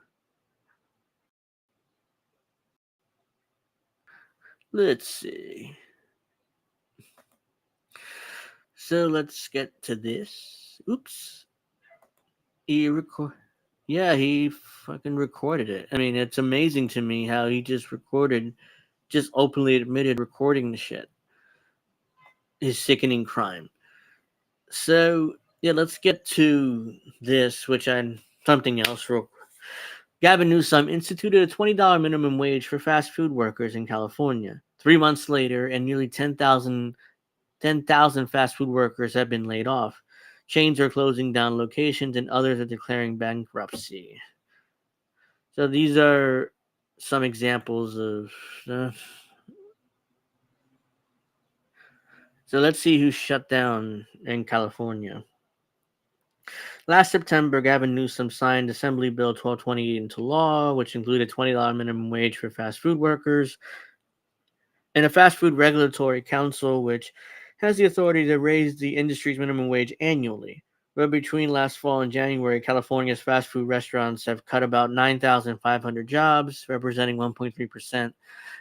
let's see. So let's get to this. Oops. He fucking recorded it. I mean, it's amazing to me how he just openly admitted recording the shit. His sickening crime. So, yeah, let's get to this, something else real quick. Gavin Newsom instituted a $20 minimum wage for fast food workers in California. 3 months later, and nearly 10,000 fast food workers have been laid off. Chains are closing down locations and others are declaring bankruptcy. So these are some examples of stuff. So let's see who shut down in California. Last September, Gavin Newsom signed Assembly Bill 1228 into law, which included $20 minimum wage for fast food workers and a fast food regulatory council, which has the authority to raise the industry's minimum wage annually. But between last fall and January, California's fast food restaurants have cut about 9,500 jobs, representing 1.3%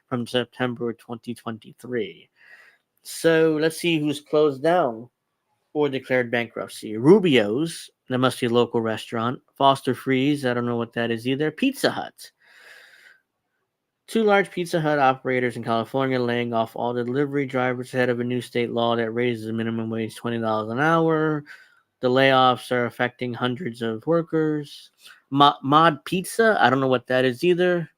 from September 2023. So let's see who's closed down or declared bankruptcy. Rubio's, that must be a local restaurant. Foster Freeze, I don't know what that is either. Pizza Hut. Two large Pizza Hut operators in California laying off all the delivery drivers ahead of a new state law that raises the minimum wage $20 an hour. The layoffs are affecting hundreds of workers. Mod Pizza, I don't know what that is either.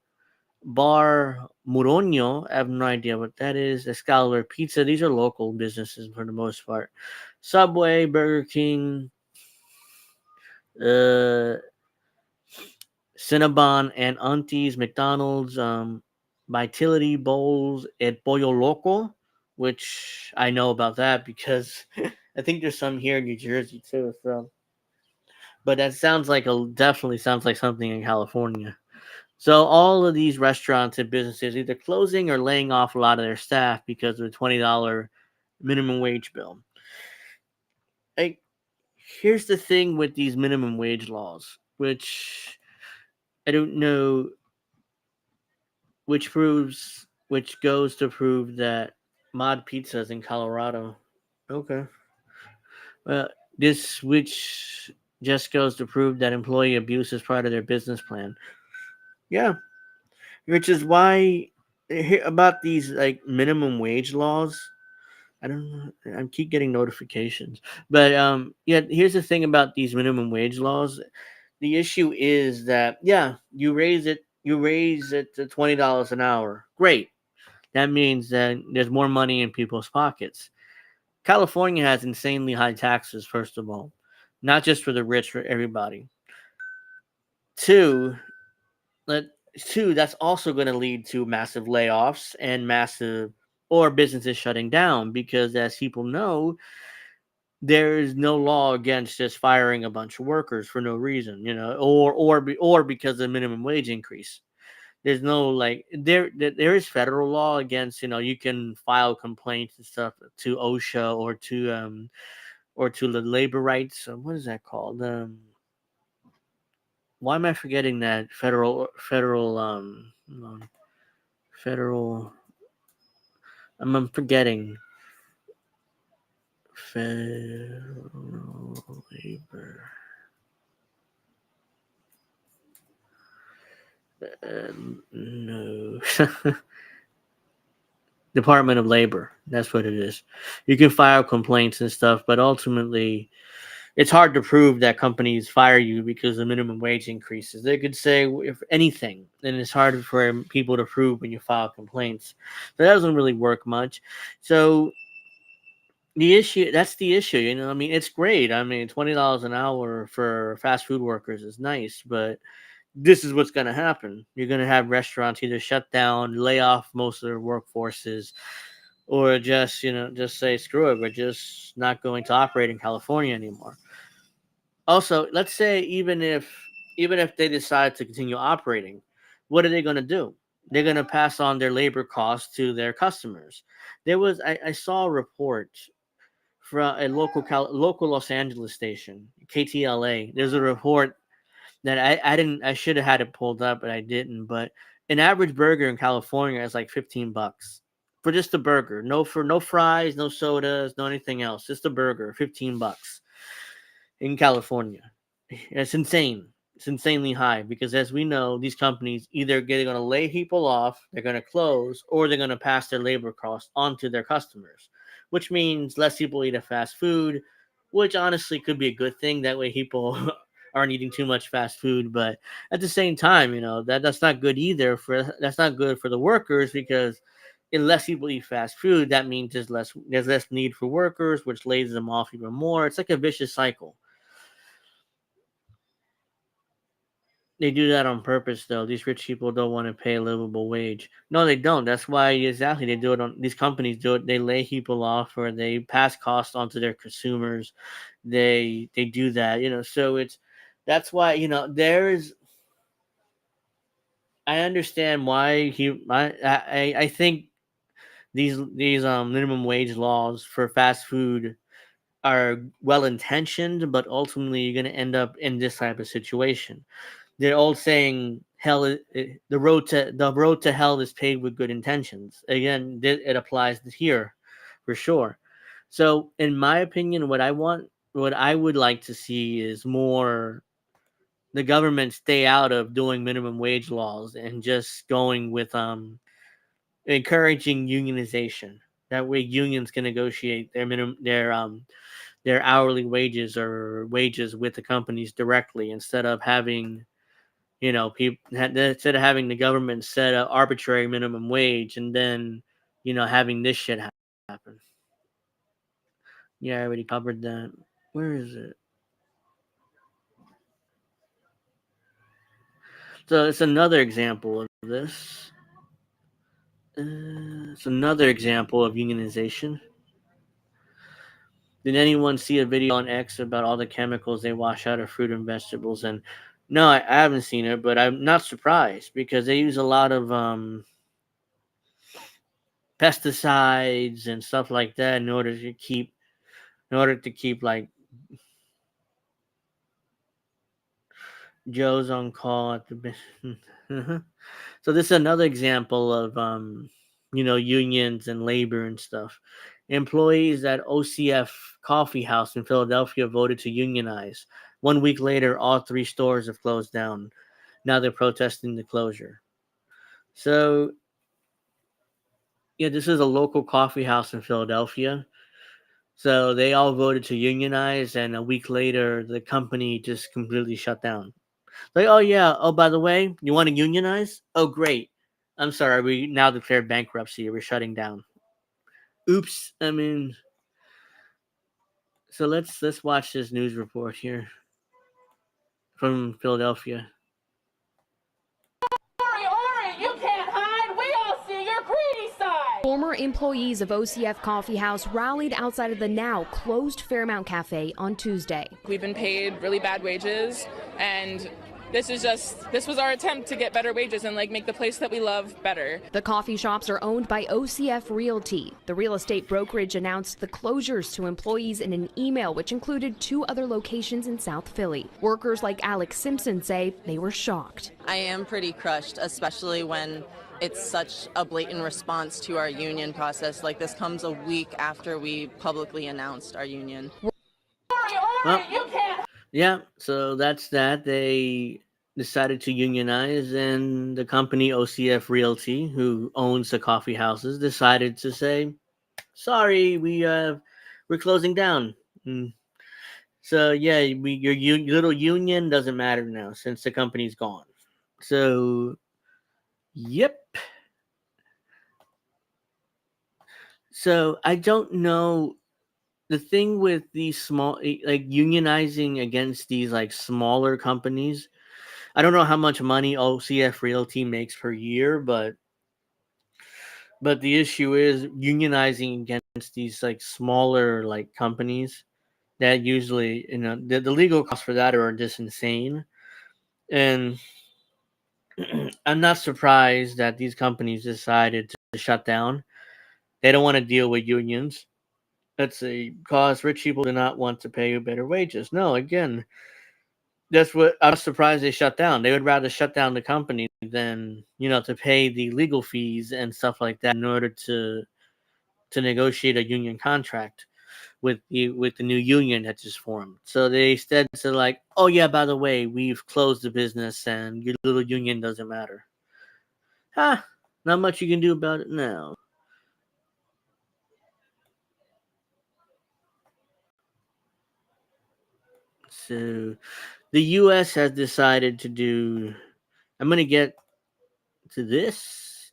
Bar Muroño, I have no idea what that is. Excalibur Pizza, these are local businesses for the most part. Subway, Burger King, Cinnabon and Aunties, McDonald's, Vitality Bowls at Pollo Loco, which I know about that because I think there's some here in New Jersey too. So, but that definitely sounds like something in California. So all of these restaurants and businesses either closing or laying off a lot of their staff because of the $20 minimum wage bill. Here's the thing with these minimum wage laws, which I don't know, which goes to prove that Mod Pizza is in Colorado. Okay. Well, which just goes to prove that employee abuse is part of their business plan. Yeah. Which is why about these like minimum wage laws. I don't know. I keep getting notifications. But yeah, here's the thing about these minimum wage laws. The issue is that you raise it to $20 an hour. Great. That means that there's more money in people's pockets. California has insanely high taxes, first of all. Not just for the rich, for everybody. Two, that's also going to lead to massive layoffs and businesses shutting down because, as people know, there is no law against just firing a bunch of workers for no reason, or because of the minimum wage increase. There's no there is federal law against, you can file complaints and stuff to OSHA or to the labor rights. What is that called? Why am I forgetting that federal? I'm forgetting federal labor. No. Department of Labor. That's what it is. You can file complaints and stuff, but ultimately, it's hard to prove that companies fire you because the minimum wage increases. They could say if anything, and it's hard for people to prove when you file complaints. So that doesn't really work much. So that's the issue. I mean, it's great. I mean, $20 an hour for fast food workers is nice, but this is what's going to happen. You're going to have restaurants either shut down, lay off most of their workforces, or just say screw it, we're just not going to operate in California anymore. Also, let's say even if they decide to continue operating, what are they going to do? They're going to pass on their labor costs to their customers. I saw a report from a local Los Angeles station, KTLA. There's a report that I should have had it pulled up, but I didn't. But an average burger in California is like $15 for just a burger. No fries, no sodas, no anything else. Just a burger, $15 in California. It's insane. It's insanely high because, as we know, these companies either they're going to lay people off, they're going to close, or they're going to pass their labor costs onto their customers, which means less people eat a fast food, which honestly could be a good thing. That way people aren't eating too much fast food. But at the same time, that's not good either. That's not good for the workers because unless people eat fast food, that means there's less need for workers, which lays them off even more. It's like a vicious cycle. They do that on purpose, though. These rich people don't want to pay a livable wage. No, they don't. That's why exactly they do it. On these companies do it. They lay people off, or they pass costs onto their consumers. They do that, So that's why there's. I understand why I think these minimum wage laws for fast food are well intentioned, but ultimately you're going to end up in this type of situation. They're all saying the road to hell is paved with good intentions. Again, it applies here for sure. So, in my opinion, what I would like to see is more the government stay out of doing minimum wage laws and just going with encouraging unionization. That way, unions can negotiate their hourly wages or wages with the companies directly instead of having people instead of having the government set an arbitrary minimum wage and then having this shit happen. Yeah, I already covered that. Where is it? So it's another example of this. It's another example of unionization. Did anyone see a video on X about all the chemicals they wash out of fruit and vegetables? And no, I haven't seen it, but I'm not surprised because they use a lot of pesticides and stuff like that in order to keep like Joe's on call at the. So this is another example of unions and labor and stuff. Employees at OCF Coffee House in Philadelphia voted to unionize. 1 week later, all 3 stores have closed down. Now they're protesting the closure. So, yeah, this is a local coffee house in Philadelphia. So they all voted to unionize, and a week later, the company just completely shut down. Like, oh yeah, oh by the way, you want to unionize? Oh great. I'm sorry, we now declared bankruptcy. We're shutting down. Oops. I mean, so let's watch this news report here from Philadelphia. You can't hide. We all see your greedy side. Former employees of OCF Coffee House rallied outside of the now closed Fairmount Cafe on Tuesday. We've been paid really bad wages, and this was our attempt to get better wages and make the place that we love better. The coffee shops are owned by OCF Realty. The real estate brokerage announced the closures to employees in an email which included 2 other locations in South Philly. Workers like Alex Simpson say they were shocked. I am pretty crushed, especially when it's such a blatant response to our union process. Like, this comes a week after we publicly announced our union. Well, yeah, so that's that. They decided to unionize, and the company OCF Realty, who owns the coffee houses, decided to say, "Sorry, we're closing down." So yeah, your little union doesn't matter now since the company's gone. So, yep. So I don't know. The thing with these small, unionizing against these smaller companies, I don't know how much money OCF Realty makes per year, but the issue is unionizing against these smaller companies that usually the legal costs for that are just insane, and I'm not surprised that these companies decided to shut down. They don't want to deal with unions. Let's see, because rich people do not want to pay you better wages. No, again, that's what I'm surprised they shut down. They would rather shut down the company than to pay the legal fees and stuff like that in order to negotiate a union contract with the new union that just formed. So they instead said oh yeah, by the way, we've closed the business and your little union doesn't matter. Not much you can do about it now. So the U.S. has decided to do. I'm going to get to this.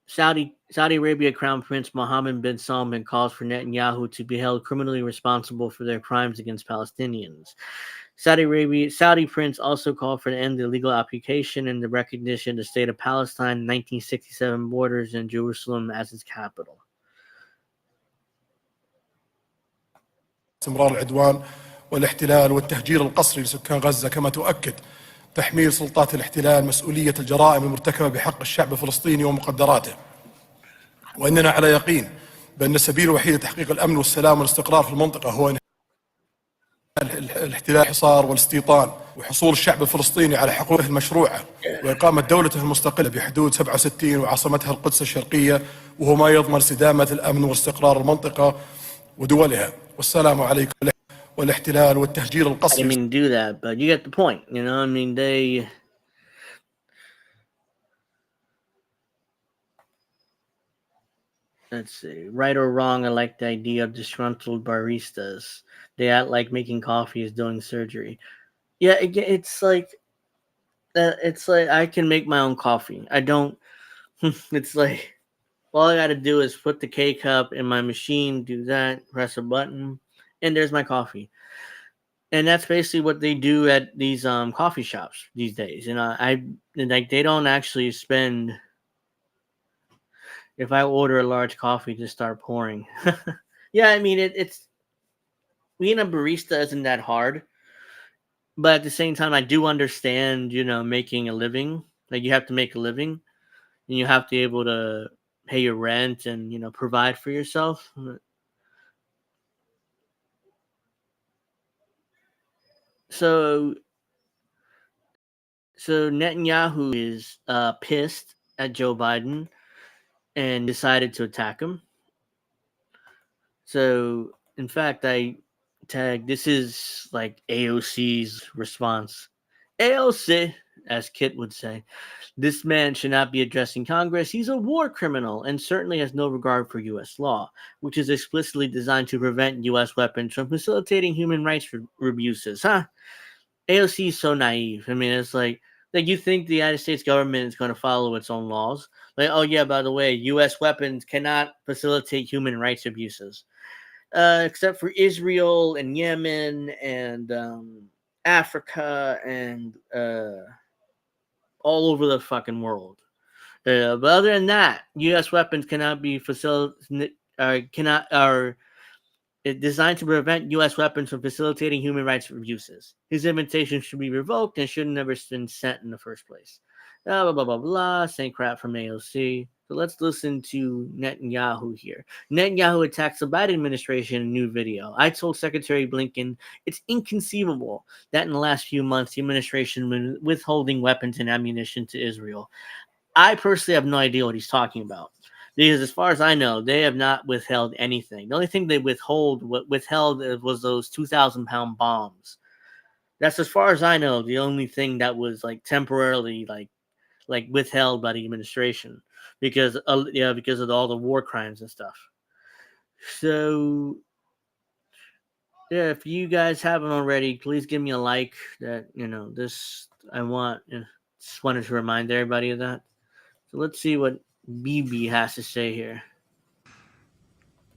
Saudi Arabia Crown Prince Mohammed bin Salman calls for Netanyahu to be held criminally responsible for their crimes against Palestinians. Saudi prince also called for the end of the illegal occupation and the recognition of the state of Palestine, 1967 borders, and Jerusalem as its capital. استمرار العدوان والاحتلال والتهجير القسري لسكان غزة، كما تؤكد تحميل سلطات الاحتلال مسؤولية الجرائم المرتكبة بحق الشعب الفلسطيني ومقدراته. وإننا على يقين بأن السبيل الوحيد لتحقيق الأمن والسلام والاستقرار في المنطقة هو الاحتلال، الحصار والاستيطان، وحصول الشعب الفلسطيني على حقوقه المشروعة، وإقامة دولته المستقلة بحدود 67 وعاصمتها القدس الشرقية، وهو ما يضمن استدامة الأمن واستقرار المنطقة ودولها. والسلام عليكم. والاحتلال والتهجير القسري. I didn't mean to do that, but you get the point. You know, I mean, they. Let's see. Right or wrong, I like the idea of disgruntled baristas. They act like making coffee is doing surgery. Yeah, it's like I can make my own coffee. I don't. It's like all I got to do is put the K-cup in my machine, do that, press a button, and there's my coffee. And that's basically what they do at these coffee shops these days. You know, they don't actually spend. If I order a large coffee, just start pouring. Yeah, I mean it's being a barista isn't that hard, but at the same time, I do understand. You know, making a living. Like you have to make a living, and you have to be able to pay your rent and provide for yourself. So Netanyahu is pissed at Joe Biden and decided to attack him. So, in fact, I tagged, this is like AOC's response. AOC, as Kit would say, this man should not be addressing Congress. He's a war criminal and certainly has no regard for U.S. law, which is explicitly designed to prevent U.S. weapons from facilitating human rights abuses. Huh? AOC is so naive. I mean, it's like you think the United States government is going to follow its own laws. Like, oh yeah, by the way, U.S. weapons cannot facilitate human rights abuses, except for Israel and Yemen and Africa and all over the fucking world. But other than that, U.S. weapons cannot be designed to prevent U.S. weapons from facilitating human rights abuses. His invitation should be revoked and should never have been sent in the first place. Blah, blah, blah, blah, same crap from AOC. So let's listen to Netanyahu here. Netanyahu attacks the Biden administration in a new video. I told Secretary Blinken it's inconceivable that in the last few months the administration has been withholding weapons and ammunition to Israel. I personally have no idea what he's talking about. Because as far as I know, they have not withheld anything. The only thing they withheld was those 2,000-pound bombs. That's as far as I know, the only thing that was like temporarily like withheld by the administration because of all the war crimes and stuff. So yeah, if you guys haven't already, please give me a like. That this just wanted to remind everybody of that. So let's see what BB has to say here.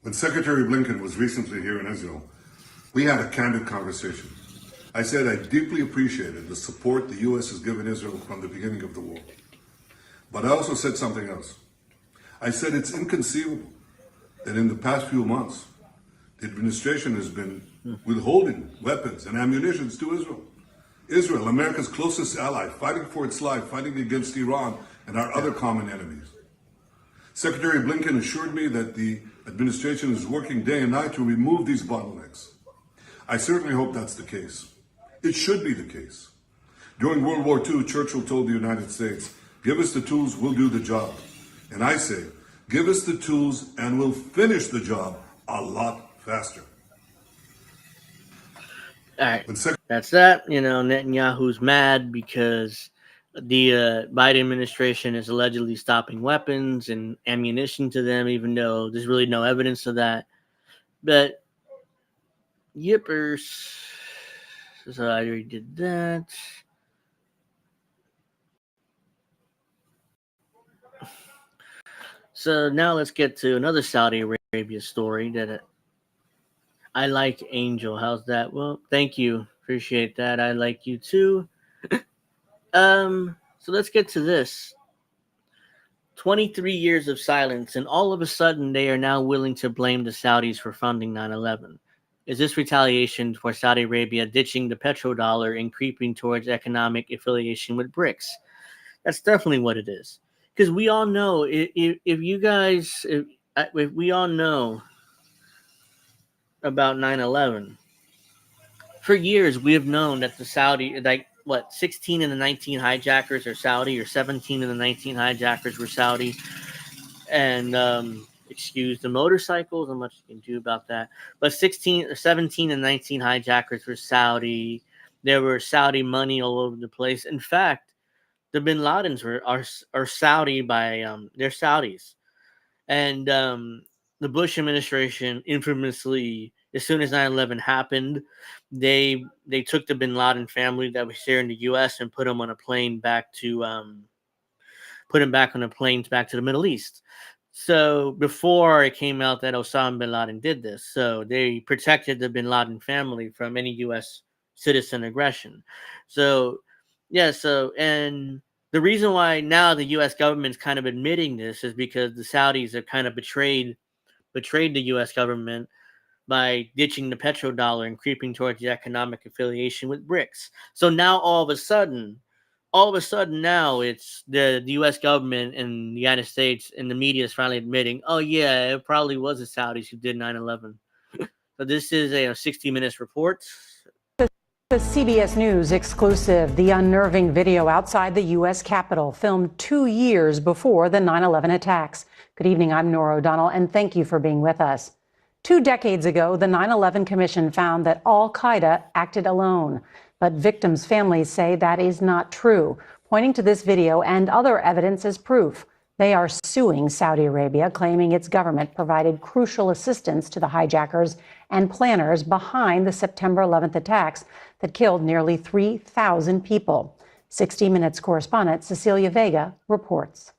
When Secretary Blinken was recently here in Israel, we had a candid conversation. I said I deeply appreciated the support the U.S. has given Israel from the beginning of the war. But I also said something else. I said it's inconceivable that in the past few months, the administration has been withholding weapons and ammunition to Israel. Israel, America's closest ally, fighting for its life, fighting against Iran and our other common enemies. Secretary Blinken assured me that the administration is working day and night to remove these bottlenecks. I certainly hope that's the case. It should be the case. During World War II, Churchill told the United States, give us the tools, we'll do the job. And I say, give us the tools and we'll finish the job a lot faster. All right, that's that. Netanyahu's mad because the Biden administration is allegedly stopping weapons and ammunition to them, even though there's really no evidence of that. But yippers. So I already did that. So now let's get to another Saudi Arabia story that I like. Angel, how's that? Well, thank you Appreciate that. I like you too. So let's get to this. 23 years of silence, and all of a sudden they are now willing to blame the Saudis for funding 9/11. Is this retaliation for Saudi Arabia ditching the petrodollar and creeping towards economic affiliation with BRICS? That's definitely what it is. Because we all know, if we all know about 9/11, for years we have known that the Saudi, 16 of the 19 hijackers are Saudi, or 17 of the 19 hijackers were Saudi. And excuse the motorcycles, not much you can do about that. But 17 and 19 hijackers were Saudi. There were Saudi money all over the place. In fact, the Bin Ladens are Saudi by they're Saudis, and the Bush administration infamously, as soon as 9/11 happened, they took the Bin Laden family that was here in the U.S. and put them on a plane back to back to the Middle East. So before it came out that Osama bin Laden did this, so they protected the bin Laden family from any U.S. citizen aggression. So and the reason why now the U.S. government's kind of admitting this is because the Saudis have kind of betrayed the U.S. government by ditching the petrodollar and creeping towards the economic affiliation with BRICS. So now all of a sudden now it's the U.S. government and the United States and the media is finally admitting, oh yeah, it probably was the Saudis who did 9/11. So this is a 60 Minutes report. The CBS News exclusive, the unnerving video outside the U.S. Capitol, filmed 2 years before the 9/11 attacks. Good evening, I'm Nora O'Donnell, and thank you for being with us. 2 decades ago, the 9/11 Commission found that al-Qaeda acted alone. But victims' families say that is not true, pointing to this video and other evidence as proof. They are suing Saudi Arabia, claiming its government provided crucial assistance to the hijackers and planners behind the September 11th attacks that killed nearly 3,000 people. 60 Minutes correspondent Cecilia Vega reports.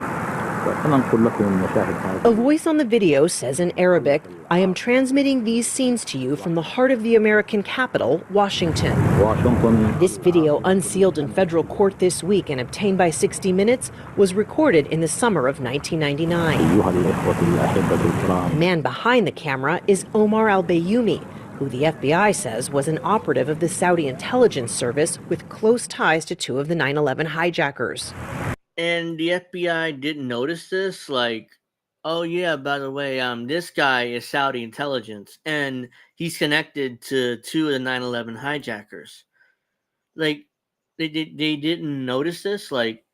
A voice on the video says in Arabic, "I am transmitting these scenes to you from the heart of the American capital, Washington." This video, unsealed in federal court this week and obtained by 60 Minutes, was recorded in the summer of 1999. The man behind the camera is Omar al-Bayoumi, who the FBI says was an operative of the Saudi intelligence service with close ties to 2 of the 9/11 hijackers. And the FBI didn't notice this, like, oh yeah, by the way, this guy is Saudi intelligence, and he's connected to 2 of the 9/11 hijackers. Like, they didn't notice this. Like,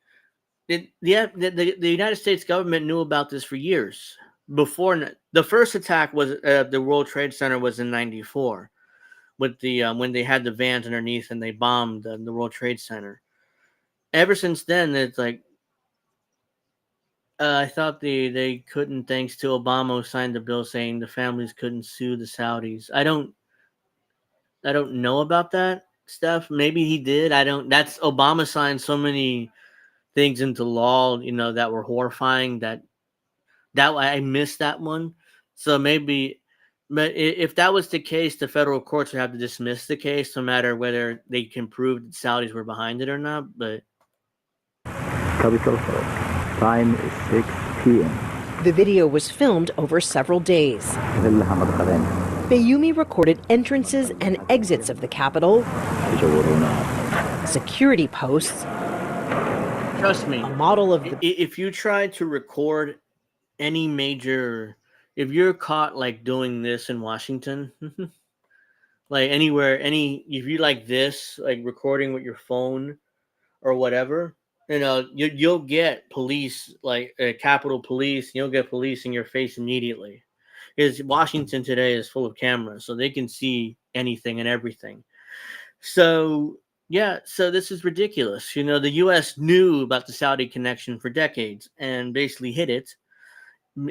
the United States government knew about this for years. Before the first attack was the World Trade Center was in '94, with the when they had the vans underneath and they bombed the World Trade Center. Ever since then, it's like. I thought they couldn't, thanks to Obama, who signed the bill saying the families couldn't sue the Saudis. I don't know about that stuff. Maybe he did. That's Obama signed so many things into law, that were horrifying that I missed that one. So maybe, but if that was the case, the federal courts would have to dismiss the case, no matter whether they can prove that Saudis were behind it or not. But Capital Time is 6 p.m. The video was filmed over several days. Bayoumi recorded entrances and exits of the Capitol, security posts. Trust me, a model of if you try to record any major, if you're caught like doing this in Washington, like anywhere, if you like this, like recording with your phone or whatever. You'll get police, like Capitol Police. You'll get police in your face immediately, because Washington today is full of cameras, so they can see anything and everything. So this is ridiculous. The U.S. knew about the Saudi connection for decades and basically hid it,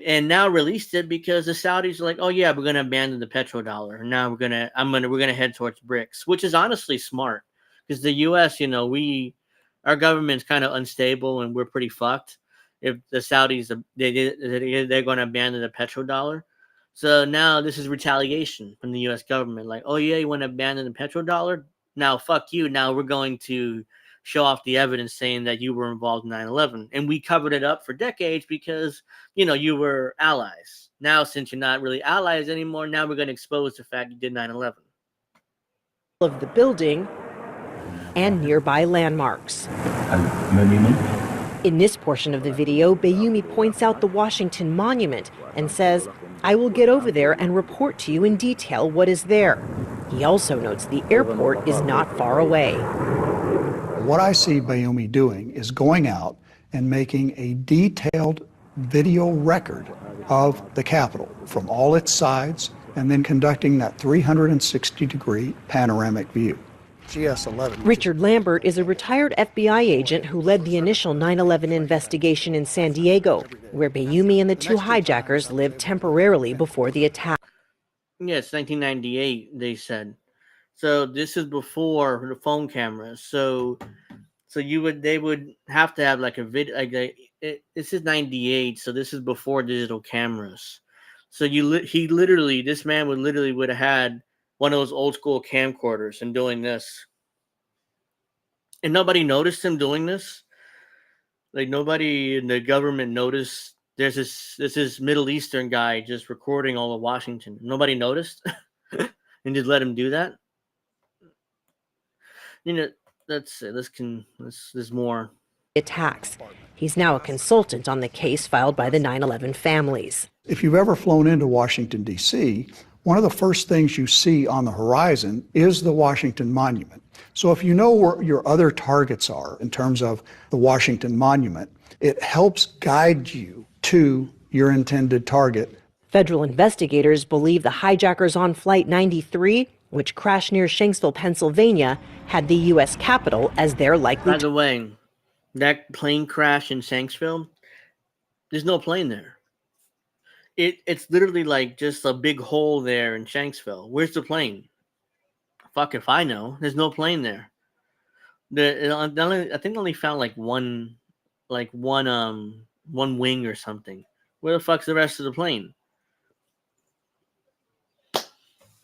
and now released it because the Saudis are like, oh yeah, we're going to abandon the petrodollar. Now we're going to head towards BRICS, which is honestly smart, because the U.S. Our government's kind of unstable, and we're pretty fucked. If the Saudis they're going to abandon the petrodollar, so now this is retaliation from the U.S. government. Like, oh yeah, you want to abandon the petrodollar? now fuck you. Now we're going to show off the evidence saying that you were involved in 9/11. And we covered it up for decades because, you were allies. Now, since you're not really allies anymore, now we're going to expose the fact you did 9/11. Of the building and nearby landmarks. In this portion of the video, Bayoumi points out the Washington Monument and says, "I will get over there and report to you in detail what is there." He also notes the airport is not far away. What I see Bayoumi doing is going out and making a detailed video record of the Capitol from all its sides and then conducting that 360-degree panoramic view. GS-11. Richard Lambert is a retired FBI agent who led the initial 9/11 investigation in San Diego, where Bayoumi and the two hijackers lived temporarily before the attack. Yeah, it's 1998, they said. So this is before the phone cameras. So they would have to have like a video. This is 98, so this is before digital cameras. So this man would have had one of those old school camcorders and doing this, and nobody noticed him doing this. Like nobody in the government noticed. There's this Middle Eastern guy just recording all of Washington. Nobody noticed, and just let him do that. There's more attacks. He's now a consultant on the case filed by the 9/11 families. If you've ever flown into Washington, D.C., one of the first things you see on the horizon is the Washington Monument. So if you know where your other targets are in terms of the Washington Monument, it helps guide you to your intended target. Federal investigators believe the hijackers on Flight 93, which crashed near Shanksville, Pennsylvania, had the U.S. Capitol as their likely target. By the way, that plane crash in Shanksville, there's no plane there. It's literally like just a big hole there in Shanksville. Where's the plane? Fuck if I know. There's no plane there. I think only found one wing or something. Where the fuck's the rest of the plane?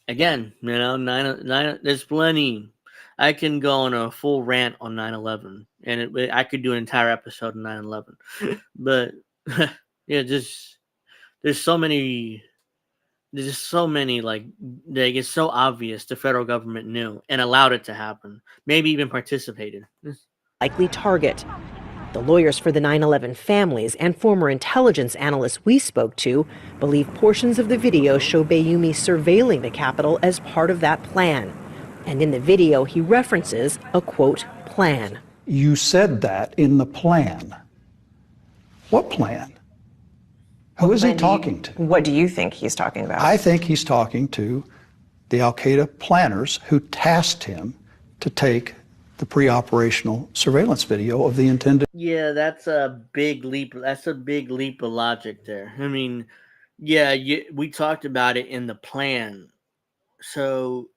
Again, there's plenty. I can go on a full rant on 9/11, and I could do an entire episode on 9/11. But yeah, there's so many. There's just so many it's so obvious the federal government knew and allowed it to happen. Maybe even participated. Likely target. The lawyers for the 9/11 families and former intelligence analysts we spoke to believe portions of the video show Bayoumi surveilling the Capitol as part of that plan. And in the video, he references a, quote, plan. You said that in the plan. What plan? Who is he talking to? What do you think he's talking about? I think he's talking to the Al-Qaeda planners who tasked him to take the pre-operational surveillance video of the intended. Yeah, that's a big leap. That's a big leap of logic there. I mean, yeah, we talked about it in the plan. So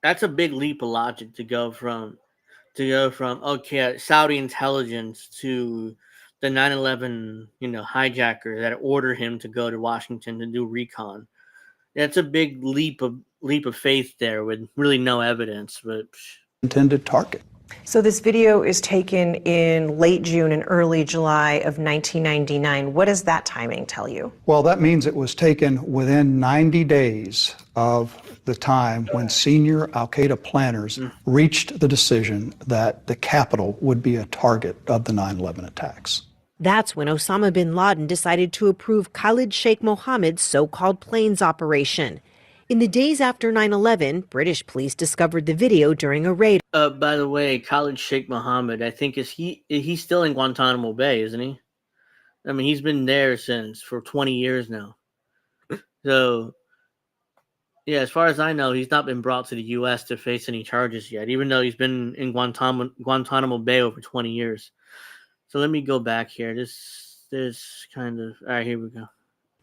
that's a big leap of logic to go from okay, Saudi intelligence to the 9/11, hijacker that ordered him to go to Washington to do recon. That's a big leap of faith there with really no evidence, but intended target. So this video is taken in late June and early July of 1999. What does that timing tell you? Well, that means it was taken within 90 days of the time when senior Al-Qaeda planners reached the decision that the Capitol would be a target of the 9/11 attacks. That's when Osama bin Laden decided to approve Khalid Sheikh Mohammed's so-called planes operation. In the days after 9/11, British police discovered the video during a raid. By the way, Khalid Sheikh Mohammed, I think he's still in Guantanamo Bay, isn't he? I mean, he's been there for 20 years now. So, yeah, as far as I know, he's not been brought to the U.S. to face any charges yet, even though he's been in Guantanamo Bay over 20 years. So let me go back here. This kind of... All right, here we go.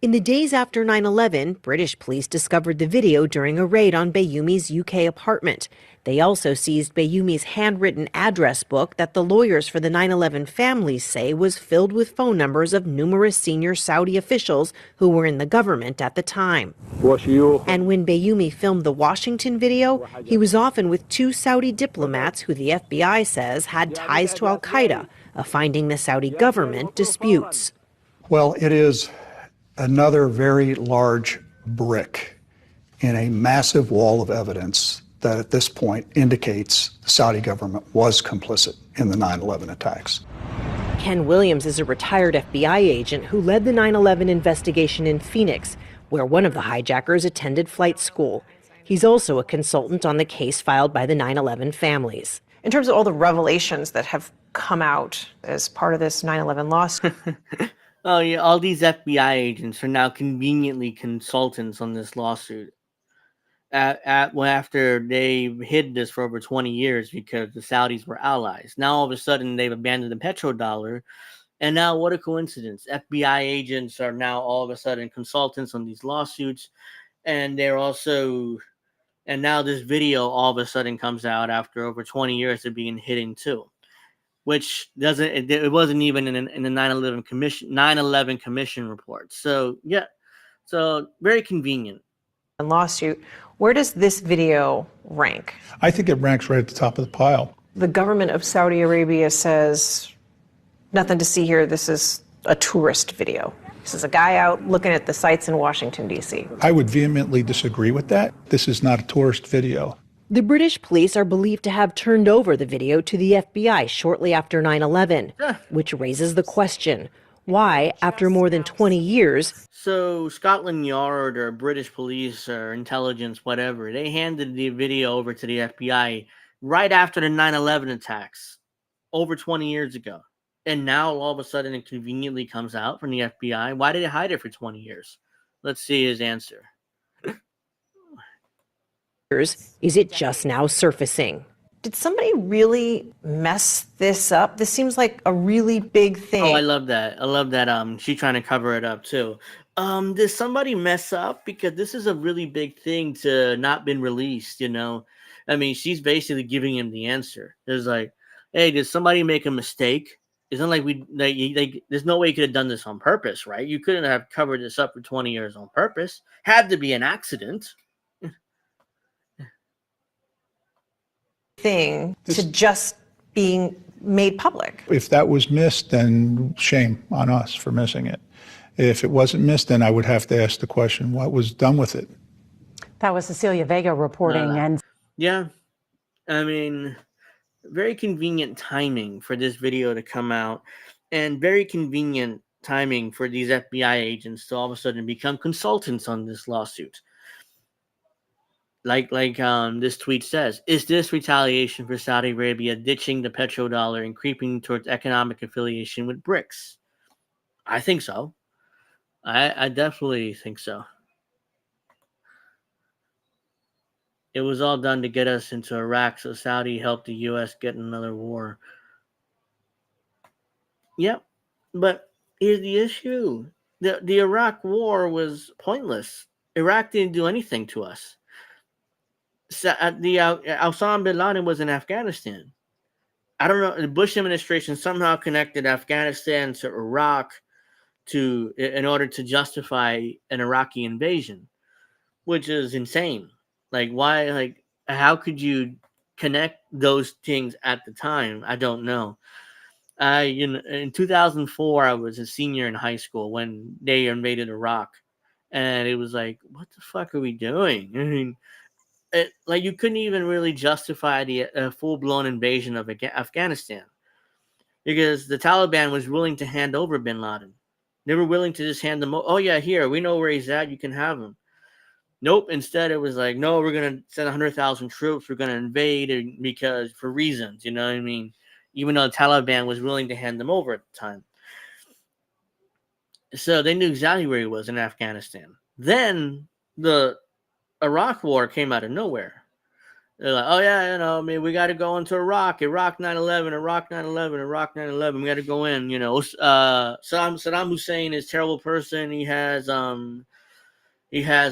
In the days after 9/11, British police discovered the video during a raid on Bayomi's UK apartment. They also seized Bayomi's handwritten address book that the lawyers for the 9/11 families say was filled with phone numbers of numerous senior Saudi officials who were in the government at the time. And when Bayomi filmed the Washington video, he was often with two Saudi diplomats who the FBI says had ties to al-Qaeda, a finding the Saudi government disputes. Well, it is another very large brick in a massive wall of evidence that at this point indicates the Saudi government was complicit in the 9/11 attacks. Ken Williams is a retired FBI agent who led the 9/11 investigation in Phoenix, where one of the hijackers attended flight school. He's also a consultant on the case filed by the 9/11 families. In terms of all the revelations that have come out as part of this 9/11 lawsuit. Oh yeah, all these FBI agents are now conveniently consultants on this lawsuit. After they hid this for over 20 years because the Saudis were allies. Now all of a sudden they've abandoned the petrodollar, and now what a coincidence! FBI agents are now all of a sudden consultants on these lawsuits, and and now this video all of a sudden comes out after over 20 years of being hidden too. Which it wasn't even in the 9/11 commission report. So yeah, so very convenient. Lawsuit. Where does this video rank? I think it ranks right at the top of the pile. The government of Saudi Arabia says nothing to see here. This is a tourist video. This is a guy out looking at the sights in Washington, D.C. I would vehemently disagree with that. This is not a tourist video. The British police are believed to have turned over the video to the FBI shortly after 9/11, which raises the question, why, after more than 20 years... So Scotland Yard or British police or intelligence, whatever, they handed the video over to the FBI right after the 9/11 attacks, over 20 years ago. And now all of a sudden it conveniently comes out from the FBI. Why did they hide it for 20 years? Let's see his answer. Is it just now surfacing? Did somebody really mess this up? This seems like a really big thing. Oh, I love that. I love that. She's trying to cover it up too. Did somebody mess up? Because this is a really big thing to not been released, you know? I mean, she's basically giving him the answer. It's like, hey, did somebody make a mistake? It's not like there's no way you could have done this on purpose, right? You couldn't have covered this up for 20 years on purpose. Had to be an accident. Thing to just being made public. If that was missed, then shame on us for missing it. If it wasn't missed, then I would have to ask the question, what was done with it? That was Cecilia Vega reporting. And yeah, I mean, very convenient timing for this video to come out, and very convenient timing for these FBI agents to all of a sudden become consultants on this lawsuit. Like this tweet says, is this retaliation for Saudi Arabia ditching the petrodollar and creeping towards economic affiliation with BRICS? I think so. I definitely think so. It was all done to get us into Iraq, so Saudi helped the U.S. get another war. Yep, but here's the issue. The Iraq war was pointless. Iraq didn't do anything to us. Osama bin Laden was in Afghanistan. I don't know. The Bush administration somehow connected Afghanistan to Iraq in order to justify an Iraqi invasion, which is insane. Like, why? Like, how could you connect those things at the time? I don't know. In 2004, I was a senior in high school when they invaded Iraq, and it was like, what the fuck are we doing? I mean, you couldn't even really justify the full-blown invasion of Afghanistan because the Taliban was willing to hand over bin Laden. They were willing to just hand them over. Oh, yeah, here, we know where he's at. You can have him. Nope. Instead, it was like, no, we're going to send 100,000 troops. We're going to invade because for reasons, you know what I mean? Even though the Taliban was willing to hand them over at the time. So they knew exactly where he was in Afghanistan. Then the Iraq war came out of nowhere. They're like, oh yeah, I mean, we got to go into Iraq 9/11, Iraq 9/11, Iraq 9/11. We got to go in. Saddam Hussein is a terrible person. He has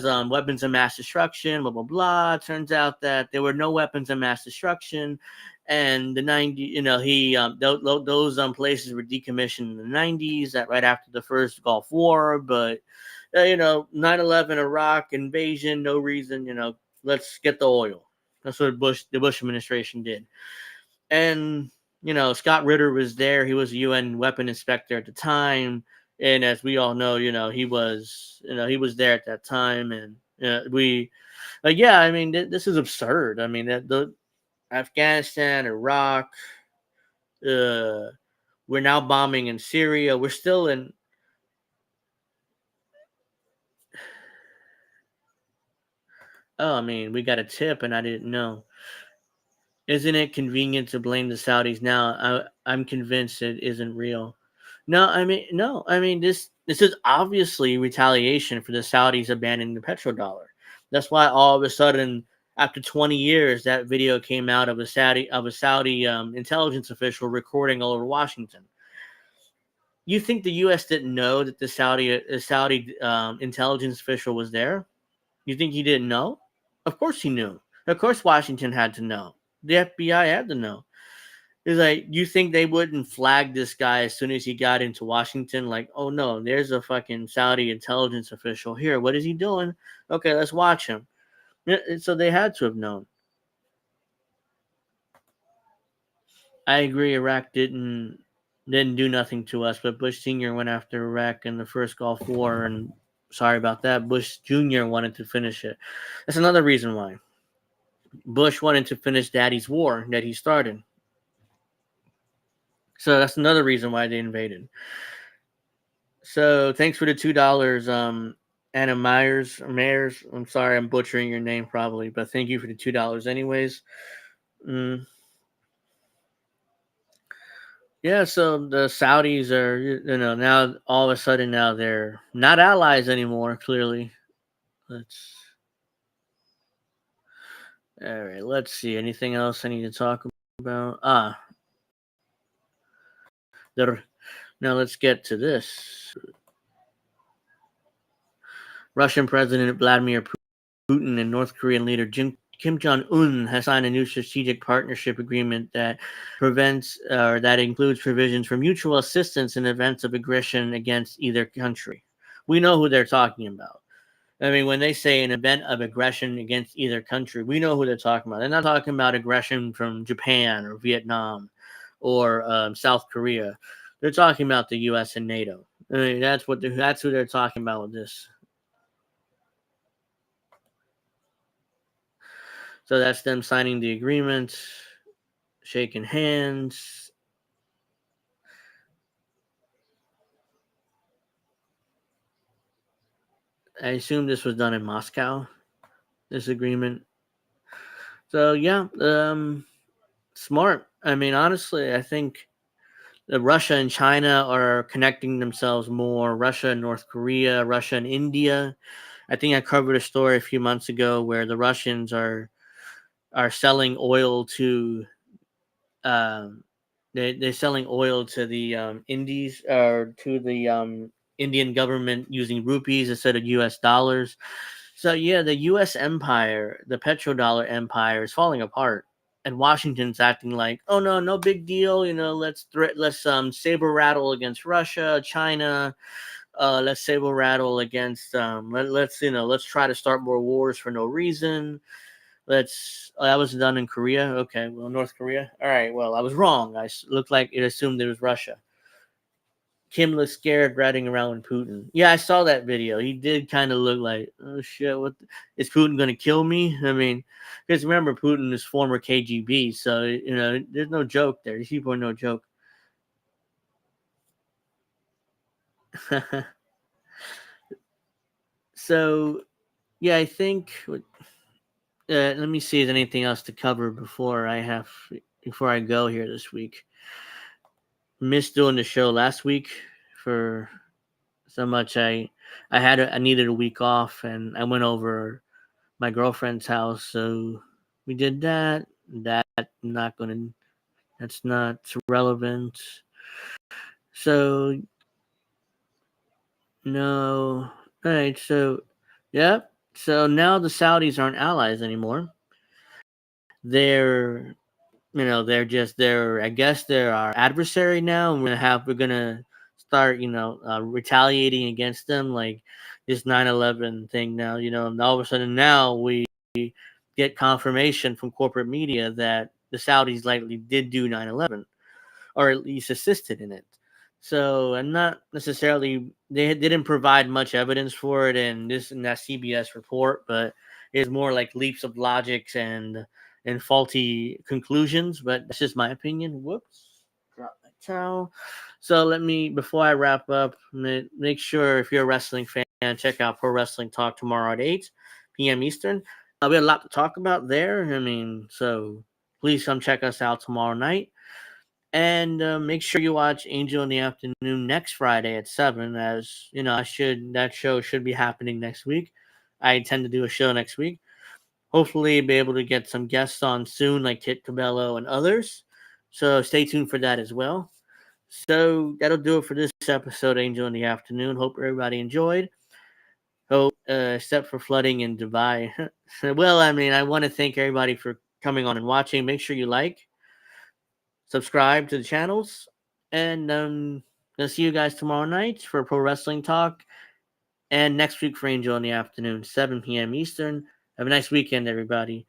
weapons of mass destruction. Blah blah blah. Turns out that there were no weapons of mass destruction, and the 90s, he those places were decommissioned in the 90s, that right after the first Gulf War. But 9/11, Iraq invasion, no reason. Let's get the oil. That's what the Bush administration did. And, Scott Ritter was there. He was a UN weapon inspector at the time. And as we all know, he was there at that time. And I mean, this is absurd. I mean, the Afghanistan, Iraq, we're now bombing in Syria. We're still in. Oh, I mean, we got a tip and I didn't know. Isn't it convenient to blame the Saudis now? I'm convinced it isn't real. No, I mean this is obviously retaliation for the Saudis abandoning the petrodollar. That's why all of a sudden, after 20 years, that video came out of a Saudi intelligence official recording all over Washington. You think the U.S. didn't know that the Saudi intelligence official was there? You think he didn't know? Of course he knew. Of course Washington had to know. The FBI had to know. It's like, you think they wouldn't flag this guy as soon as he got into Washington? Like, oh no, there's a fucking Saudi intelligence official here. What is he doing? Okay, let's watch him. So they had to have known. I agree, Iraq didn't do nothing to us, but Bush Sr. went after Iraq in the first Gulf War, and sorry about that, Bush Jr. wanted to finish it. That's another reason why. Bush wanted to finish Daddy's war that he started. So that's another reason why they invaded. So thanks for the $2, Anna Myers. I'm sorry, I'm butchering your name probably, but thank you for the $2 anyways. Yeah, so the Saudis are, now all of a sudden now they're not allies anymore, clearly. All right, let's see. Anything else I need to talk about? Now let's get to this. Russian President Vladimir Putin and North Korean leader Kim Jong-un has signed a new strategic partnership agreement that that includes provisions for mutual assistance in events of aggression against either country. We know who they're talking about. I mean, when they say an event of aggression against either country, we know who they're talking about. They're not talking about aggression from Japan or Vietnam or South Korea. They're talking about the U.S. and NATO. I mean, that's who they're talking about with this. So that's them signing the agreement, shaking hands. I assume this was done in Moscow, this agreement. So yeah, smart. I mean, honestly, I think Russia and China are connecting themselves more. Russia and North Korea, Russia and India. I think I covered a story a few months ago where the Russians are selling oil to they're selling oil to the Indies or to the Indian government using rupees instead of U.S. dollars. So yeah, the U.S. empire, the petrodollar empire, is falling apart, and Washington's acting like, oh no big deal. Let's saber rattle against Russia, China. Let's saber rattle against. Let's try to start more wars for no reason. That was done in Korea. Okay, well, North Korea. All right, well, I was wrong. I looked like it assumed it was Russia. Kim looks scared riding around with Putin. Yeah, I saw that video. He did kind of look like, oh shit, is Putin going to kill me? I mean, because remember, Putin is former KGB, so there's no joke there. These people are no joke. So, yeah, I think. Let me see if there's anything else to cover before I go here this week. Missed doing the show last week for so much. I needed a week off, and I went over my girlfriend's house, so we did that. That's not relevant. So no. All right. So yep. So now the Saudis aren't allies anymore. They're I guess they're our adversary now, and we're gonna start retaliating against them, like this 9/11 thing now, and all of a sudden now we get confirmation from corporate media that the Saudis likely did do 9/11, or at least assisted in it. So, and not necessarily, they didn't provide much evidence for it in that CBS report, but it's more like leaps of logics and faulty conclusions. But that's just my opinion. Whoops, drop my towel. So before I wrap up, make sure, if you're a wrestling fan, check out Pro Wrestling Talk tomorrow at 8 p.m. Eastern. We have a lot to talk about there. So please come check us out tomorrow night. And make sure you watch Angel in the Afternoon next Friday at 7. As you know, that show should be happening next week. I intend to do a show next week. Hopefully, be able to get some guests on soon, like Kit Cabello and others. So stay tuned for that as well. So that'll do it for this episode, Angel in the Afternoon. Hope everybody enjoyed. Hope, except for flooding in Dubai. Well, I want to thank everybody for coming on and watching. Make sure you subscribe to the channels, and I'll see you guys tomorrow night for Pro Wrestling Talk, and next week for Angel in the Afternoon, 7 p.m. Eastern. Have a nice weekend, everybody.